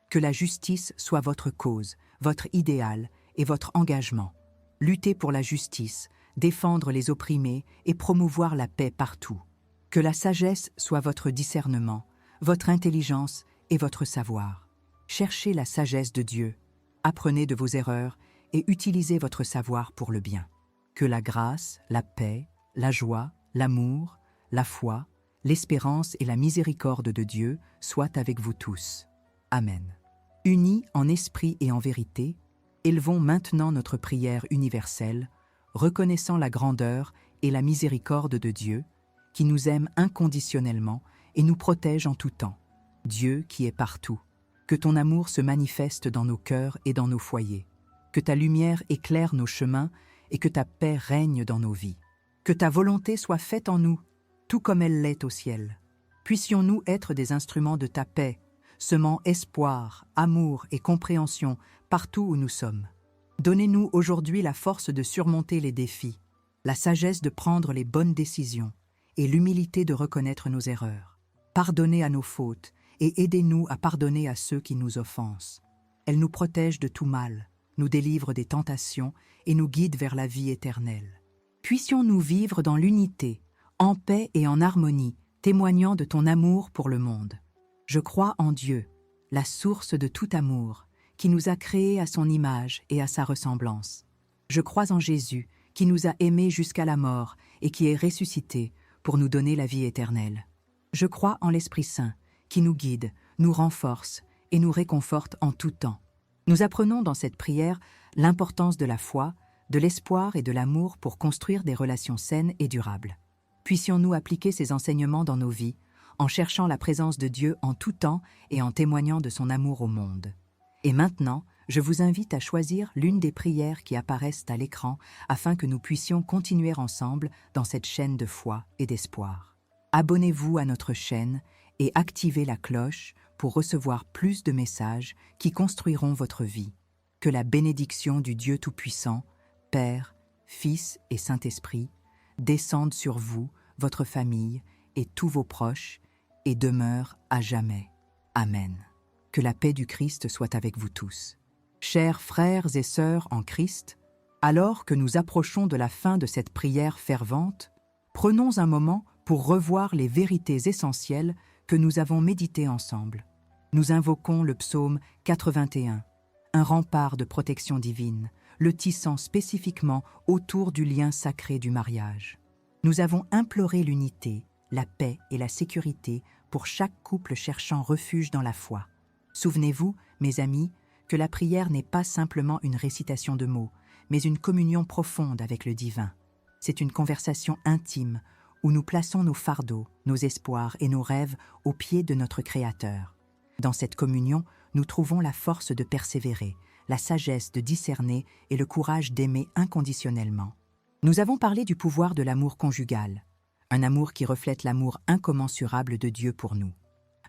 Que la justice soit votre cause, votre idéal et votre engagement. Luttez pour la justice, défendre les opprimés et promouvoir la paix partout. Que la sagesse soit votre discernement, votre intelligence et votre savoir. Cherchez la sagesse de Dieu, apprenez de vos erreurs et utilisez votre savoir pour le bien. Que la grâce, la paix, la joie, l'amour, la foi, l'espérance et la miséricorde de Dieu soient avec vous tous. Amen. Unis en esprit et en vérité, élevons maintenant notre prière universelle, reconnaissant la grandeur et la miséricorde de Dieu, qui nous aime inconditionnellement et nous protège en tout temps. Dieu qui est partout, que ton amour se manifeste dans nos cœurs et dans nos foyers, que ta lumière éclaire nos chemins et que ta paix règne dans nos vies. Que ta volonté soit faite en nous, tout comme elle l'est au ciel. Puissions-nous être des instruments de ta paix, semant espoir, amour et compréhension partout où nous sommes. Donnez-nous aujourd'hui la force de surmonter les défis, la sagesse de prendre les bonnes décisions et l'humilité de reconnaître nos erreurs. Pardonnez à nos fautes et aidez-nous à pardonner à ceux qui nous offensent. Elle nous protège de tout mal, nous délivre des tentations et nous guide vers la vie éternelle. Puissions-nous vivre dans l'unité, en paix et en harmonie, témoignant de ton amour pour le monde. Je crois en Dieu, la source de tout amour, qui nous a créés à son image et à sa ressemblance. Je crois en Jésus, qui nous a aimés jusqu'à la mort et qui est ressuscité pour nous donner la vie éternelle. Je crois en l'Esprit Saint, qui nous guide, nous renforce et nous réconforte en tout temps. Nous apprenons dans cette prière l'importance de la foi, de l'espoir et de l'amour pour construire des relations saines et durables. Puissions-nous appliquer ces enseignements dans nos vies, en cherchant la présence de Dieu en tout temps et en témoignant de son amour au monde. Et maintenant, je vous invite à choisir l'une des prières qui apparaissent à l'écran afin que nous puissions continuer ensemble dans cette chaîne de foi et d'espoir. Abonnez-vous à notre chaîne et activez la cloche pour recevoir plus de messages qui construiront votre vie. Que la bénédiction du Dieu Tout-Puissant, Père, Fils et Saint-Esprit, descende sur vous, votre famille et tous vos proches et demeure à jamais. Amen. Que la paix du Christ soit avec vous tous. Chers frères et sœurs en Christ, alors que nous approchons de la fin de cette prière fervente, prenons un moment pour revoir les vérités essentielles que nous avons méditées ensemble. Nous invoquons le psaume 81, un rempart de protection divine, le tissant spécifiquement autour du lien sacré du mariage. Nous avons imploré l'unité, la paix et la sécurité pour chaque couple cherchant refuge dans la foi. Souvenez-vous, mes amis, que la prière n'est pas simplement une récitation de mots, mais une communion profonde avec le divin. C'est une conversation intime où nous plaçons nos fardeaux, nos espoirs et nos rêves aux pieds de notre Créateur. Dans cette communion, nous trouvons la force de persévérer, la sagesse de discerner et le courage d'aimer inconditionnellement. Nous avons parlé du pouvoir de l'amour conjugal, un amour qui reflète l'amour incommensurable de Dieu pour nous.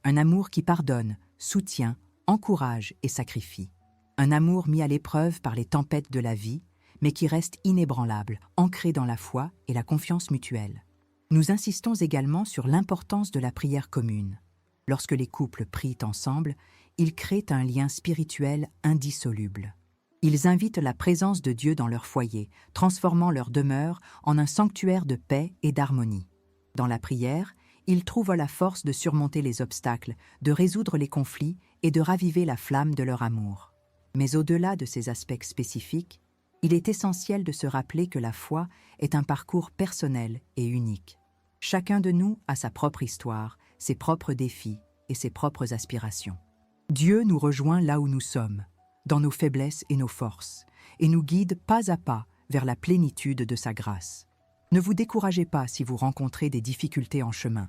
Un amour qui pardonne, soutient, encourage et sacrifie. Un amour mis à l'épreuve par les tempêtes de la vie, mais qui reste inébranlable, ancré dans la foi et la confiance mutuelle. Nous insistons également sur l'importance de la prière commune. Lorsque les couples prient ensemble, ils créent un lien spirituel indissoluble. Ils invitent la présence de Dieu dans leur foyer, transformant leur demeure en un sanctuaire de paix et d'harmonie. Dans la prière, ils trouvent la force de surmonter les obstacles, de résoudre les conflits et de raviver la flamme de leur amour. Mais au-delà de ces aspects spécifiques, Il est essentiel de se rappeler que la foi est un parcours personnel et unique. Chacun de nous a sa propre histoire, ses propres défis et ses propres aspirations. Dieu nous rejoint là où nous sommes, dans nos faiblesses et nos forces, et nous guide pas à pas vers la plénitude de sa grâce. Ne vous découragez pas si vous rencontrez des difficultés en chemin.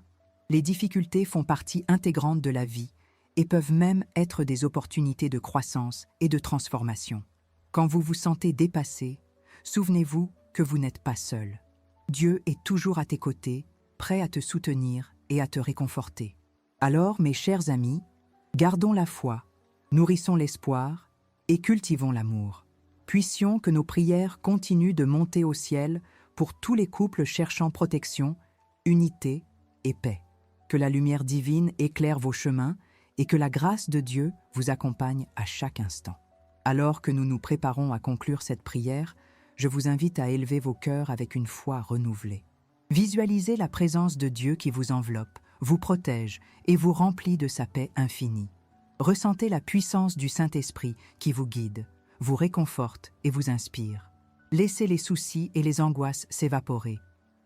Les difficultés font partie intégrante de la vie et peuvent même être des opportunités de croissance et de transformation. Quand vous vous sentez dépassé, souvenez-vous que vous n'êtes pas seul. Dieu est toujours à tes côtés, prêt à te soutenir et à te réconforter. Alors, mes chers amis, gardons la foi, nourrissons l'espoir et cultivons l'amour. Puissions que nos prières continuent de monter au ciel pour tous les couples cherchant protection, unité et paix. Que la lumière divine éclaire vos chemins et que la grâce de Dieu vous accompagne à chaque instant. Alors que nous nous préparons à conclure cette prière, je vous invite à élever vos cœurs avec une foi renouvelée. Visualisez la présence de Dieu qui vous enveloppe, vous protège et vous remplit de sa paix infinie. Ressentez la puissance du Saint-Esprit qui vous guide, vous réconforte et vous inspire. Laissez les soucis et les angoisses s'évaporer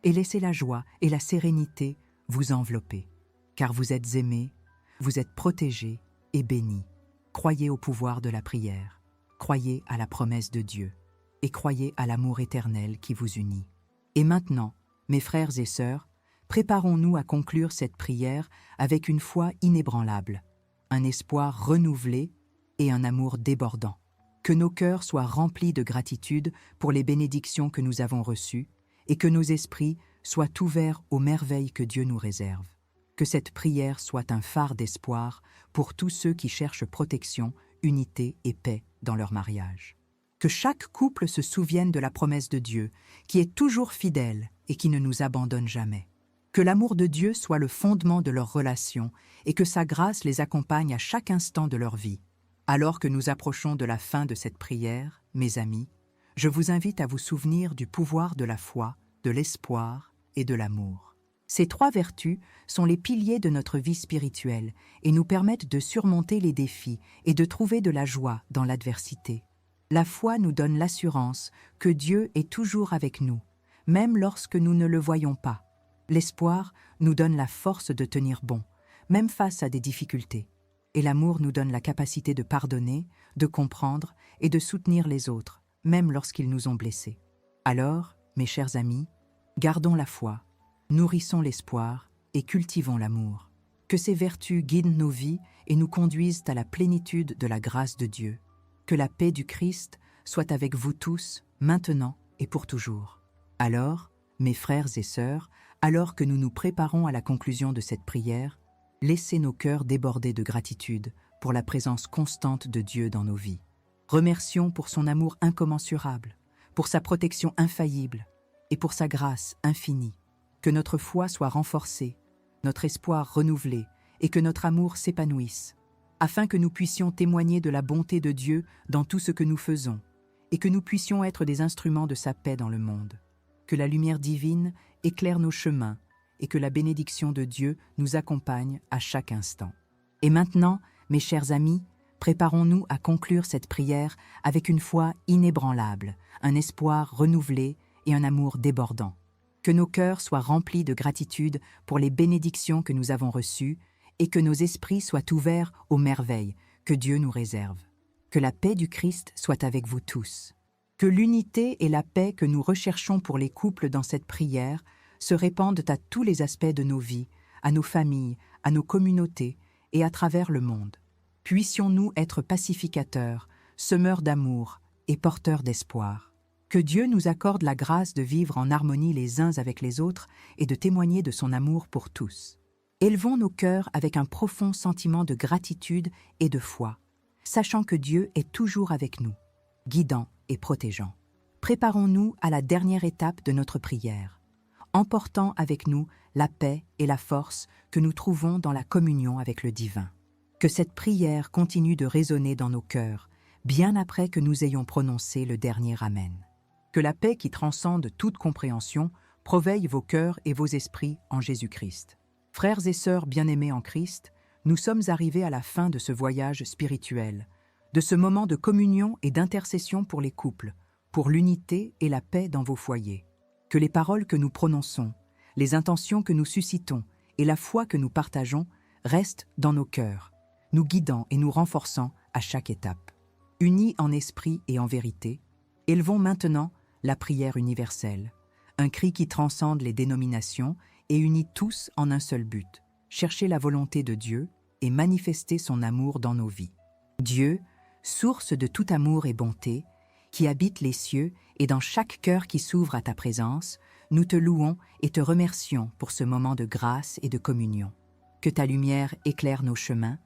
et laissez la joie et la sérénité vous envelopper. Car vous êtes aimés, vous êtes protégés et bénis. Croyez au pouvoir de la prière, croyez à la promesse de Dieu et croyez à l'amour éternel qui vous unit. Et maintenant, mes frères et sœurs, préparons-nous à conclure cette prière avec une foi inébranlable, un espoir renouvelé et un amour débordant. Que nos cœurs soient remplis de gratitude pour les bénédictions que nous avons reçues et que nos esprits soient ouverts aux merveilles que Dieu nous réserve. Que cette prière soit un phare d'espoir pour tous ceux qui cherchent protection, unité et paix dans leur mariage. Que chaque couple se souvienne de la promesse de Dieu, qui est toujours fidèle et qui ne nous abandonne jamais. Que l'amour de Dieu soit le fondement de leur relation et que sa grâce les accompagne à chaque instant de leur vie. Alors que nous approchons de la fin de cette prière, mes amis, je vous invite à vous souvenir du pouvoir de la foi, de l'espoir et de l'amour. Ces trois vertus sont les piliers de notre vie spirituelle et nous permettent de surmonter les défis et de trouver de la joie dans l'adversité. La foi nous donne l'assurance que Dieu est toujours avec nous, même lorsque nous ne le voyons pas. L'espoir nous donne la force de tenir bon, même face à des difficultés. Et l'amour nous donne la capacité de pardonner, de comprendre et de soutenir les autres, même lorsqu'ils nous ont blessés. Alors, mes chers amis, gardons la foi, nourrissons l'espoir et cultivons l'amour. Que ces vertus guident nos vies et nous conduisent à la plénitude de la grâce de Dieu. Que la paix du Christ soit avec vous tous, maintenant et pour toujours. Alors, mes frères et sœurs, alors que nous nous préparons à la conclusion de cette prière, laissez nos cœurs déborder de gratitude pour la présence constante de Dieu dans nos vies. Remercions pour son amour incommensurable, pour sa protection infaillible et pour sa grâce infinie. Que notre foi soit renforcée, notre espoir renouvelé et que notre amour s'épanouisse, afin que nous puissions témoigner de la bonté de Dieu dans tout ce que nous faisons et que nous puissions être des instruments de sa paix dans le monde. Que la lumière divine éclaire nos chemins et que la bénédiction de Dieu nous accompagne à chaque instant. Et maintenant, mes chers amis, préparons-nous à conclure cette prière avec une foi inébranlable, un espoir renouvelé et un amour débordant. Que nos cœurs soient remplis de gratitude pour les bénédictions que nous avons reçues et que nos esprits soient ouverts aux merveilles que Dieu nous réserve. Que la paix du Christ soit avec vous tous. Que l'unité et la paix que nous recherchons pour les couples dans cette prière se répandent à tous les aspects de nos vies, à nos familles, à nos communautés et à travers le monde. Puissions-nous être pacificateurs, semeurs d'amour et porteurs d'espoir. Que Dieu nous accorde la grâce de vivre en harmonie les uns avec les autres et de témoigner de son amour pour tous. Élevons nos cœurs avec un profond sentiment de gratitude et de foi, sachant que Dieu est toujours avec nous, guidant et protégeant. Préparons-nous à la dernière étape de notre prière, emportant avec nous la paix et la force que nous trouvons dans la communion avec le divin. Que cette prière continue de résonner dans nos cœurs, bien après que nous ayons prononcé le dernier Amen. Que la paix qui transcende toute compréhension proveille vos cœurs et vos esprits en Jésus-Christ. Frères et sœurs bien-aimés en Christ, nous sommes arrivés à la fin de ce voyage spirituel, de ce moment de communion et d'intercession pour les couples, pour l'unité et la paix dans vos foyers. Que les paroles que nous prononçons, les intentions que nous suscitons et la foi que nous partageons restent dans nos cœurs, nous guidant et nous renforçant à chaque étape. Unis en esprit et en vérité, élevons maintenant la prière universelle, un cri qui transcende les dénominations et unit tous en un seul but, chercher la volonté de Dieu et manifester son amour dans nos vies. Dieu, source de tout amour et bonté, qui habite les cieux et dans chaque cœur qui s'ouvre à ta présence, nous te louons et te remercions pour ce moment de grâce et de communion. Que ta lumière éclaire nos chemins,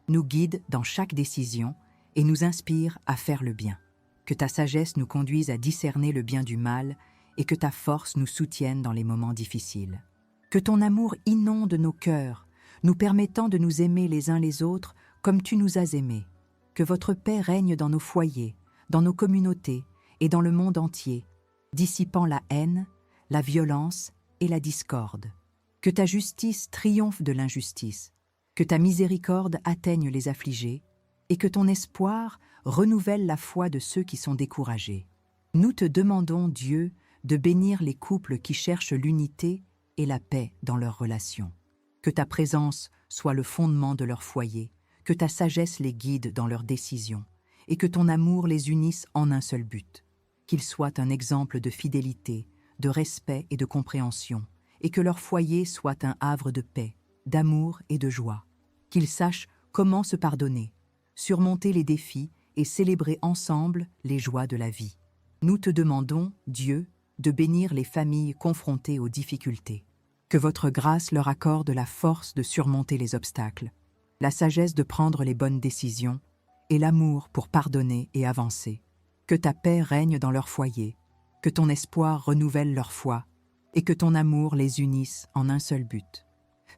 nous guide dans chaque décision et nous inspire à faire le bien. Que ta sagesse nous conduise à discerner le bien du mal et que ta force nous soutienne dans les moments difficiles. Que ton amour inonde nos cœurs, nous permettant de nous aimer les uns les autres comme tu nous as aimés. Que votre paix règne dans nos foyers, dans nos communautés et dans le monde entier, dissipant la haine, la violence et la discorde. Que ta justice triomphe de l'injustice, que ta miséricorde atteigne les affligés et que ton espoir renouvelle la foi de ceux qui sont découragés. Nous te demandons, Dieu, de bénir les couples qui cherchent l'unité et la paix dans leurs relations. Que ta présence soit le fondement de leur foyer, que ta sagesse les guide dans leurs décisions et que ton amour les unisse en un seul but. Qu'ils soient un exemple de fidélité, de respect et de compréhension, et que leur foyer soit un havre de paix, d'amour et de joie. Qu'ils sachent comment se pardonner, surmonter les défis et célébrer ensemble les joies de la vie. Nous te demandons, Dieu, de bénir les familles confrontées aux difficultés. Que votre grâce leur accorde la force de surmonter les obstacles, la sagesse de prendre les bonnes décisions et l'amour pour pardonner et avancer. Que ta paix règne dans leur foyer, que ton espoir renouvelle leur foi et que ton amour les unisse en un seul but.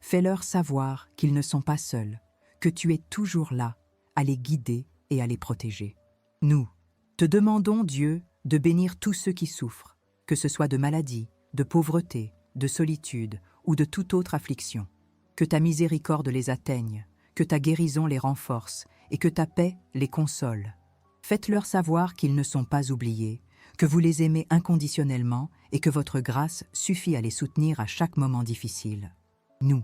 Fais-leur savoir qu'ils ne sont pas seuls, que tu es toujours là, à les guider et à les protéger. Nous te demandons, Dieu, de bénir tous ceux qui souffrent, que ce soit de maladie, de pauvreté, de solitude ou de toute autre affliction. Que ta miséricorde les atteigne, que ta guérison les renforce et que ta paix les console. Faites-leur savoir qu'ils ne sont pas oubliés, que vous les aimez inconditionnellement et que votre grâce suffit à les soutenir à chaque moment difficile. Nous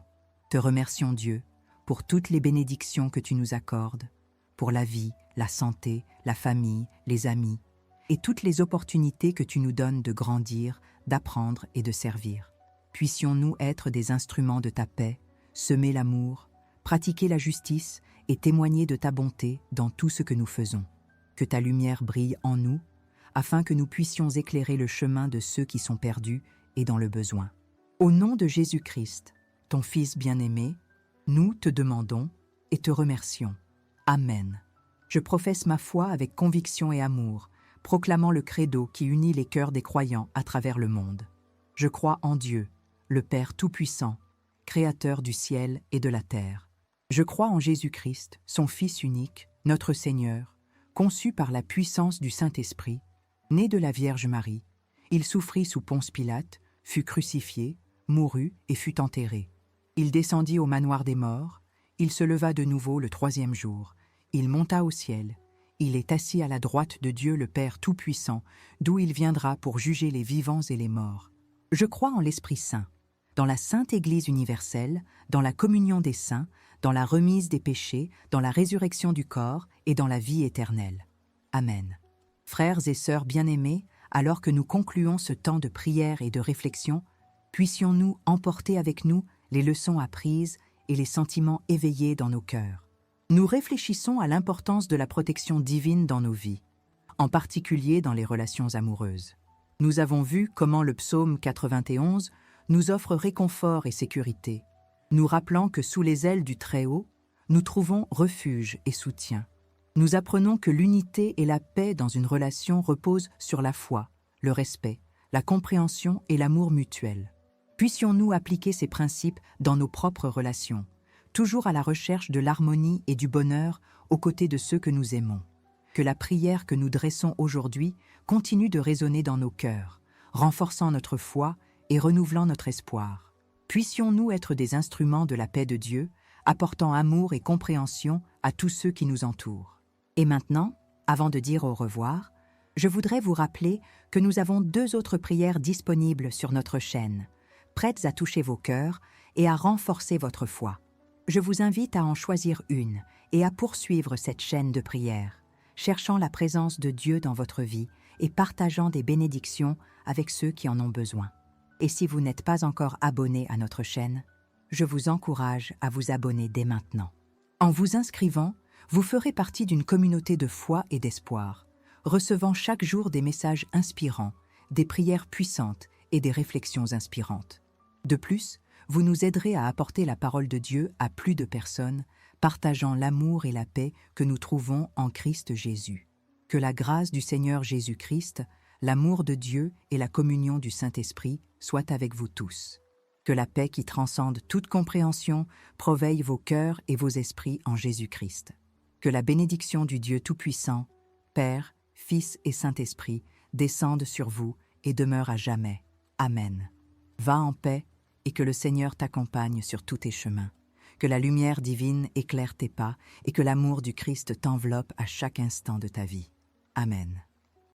te remercions, Dieu, pour toutes les bénédictions que tu nous accordes, pour la vie, la santé, la famille, les amis, et toutes les opportunités que tu nous donnes de grandir, d'apprendre et de servir. Puissions-nous être des instruments de ta paix, semer l'amour, pratiquer la justice et témoigner de ta bonté dans tout ce que nous faisons. Que ta lumière brille en nous, afin que nous puissions éclairer le chemin de ceux qui sont perdus et dans le besoin. Au nom de Jésus-Christ, ton Fils bien-aimé, nous te demandons et te remercions. Amen. Je professe ma foi avec conviction et amour, proclamant le credo qui unit les cœurs des croyants à travers le monde. Je crois en Dieu, le Père Tout-Puissant, Créateur du ciel et de la terre. Je crois en Jésus-Christ, son Fils unique, notre Seigneur, conçu par la puissance du Saint-Esprit, né de la Vierge Marie. Il souffrit sous Ponce Pilate, fut crucifié, mourut et fut enterré. Il descendit au manoir des morts, il se leva de nouveau le troisième jour, il monta au ciel, il est assis à la droite de Dieu le Père Tout-Puissant, d'où il viendra pour juger les vivants et les morts. Je crois en l'Esprit Saint, dans la Sainte Église universelle, dans la communion des saints, dans la remise des péchés, dans la résurrection du corps et dans la vie éternelle. Amen. Frères et sœurs bien-aimés, alors que nous concluons ce temps de prière et de réflexion, puissions-nous emporter avec nous les leçons apprises et les sentiments éveillés dans nos cœurs. Nous réfléchissons à l'importance de la protection divine dans nos vies, en particulier dans les relations amoureuses. Nous avons vu comment le psaume 91 nous offre réconfort et sécurité, nous rappelant que sous les ailes du Très-Haut, nous trouvons refuge et soutien. Nous apprenons que l'unité et la paix dans une relation reposent sur la foi, le respect, la compréhension et l'amour mutuel. Puissions-nous appliquer ces principes dans nos propres relations, toujours à la recherche de l'harmonie et du bonheur aux côtés de ceux que nous aimons. Que la prière que nous dressons aujourd'hui continue de résonner dans nos cœurs, renforçant notre foi et renouvelant notre espoir. Puissions-nous être des instruments de la paix de Dieu, apportant amour et compréhension à tous ceux qui nous entourent. Et maintenant, avant de dire au revoir, Je voudrais vous rappeler que nous avons 2 autres prières disponibles sur notre chaîne, prêtes à toucher vos cœurs et à renforcer votre foi. Je vous invite à en choisir une et à poursuivre cette chaîne de prières, cherchant la présence de Dieu dans votre vie et partageant des bénédictions avec ceux qui en ont besoin. Et si vous n'êtes pas encore abonné à notre chaîne, je vous encourage à vous abonner dès maintenant. En vous inscrivant, vous ferez partie d'une communauté de foi et d'espoir, recevant chaque jour des messages inspirants, des prières puissantes et des réflexions inspirantes. De plus, vous nous aiderez à apporter la parole de Dieu à plus de personnes, partageant l'amour et la paix que nous trouvons en Christ Jésus. Que la grâce du Seigneur Jésus-Christ, l'amour de Dieu et la communion du Saint-Esprit soient avec vous tous. Que la paix qui transcende toute compréhension proveille vos cœurs et vos esprits en Jésus-Christ. Que la bénédiction du Dieu Tout-Puissant, Père, Fils et Saint-Esprit, descende sur vous et demeure à jamais. Amen. Va en paix et que le Seigneur t'accompagne sur tous tes chemins. Que la lumière divine éclaire tes pas et que l'amour du Christ t'enveloppe à chaque instant de ta vie. Amen.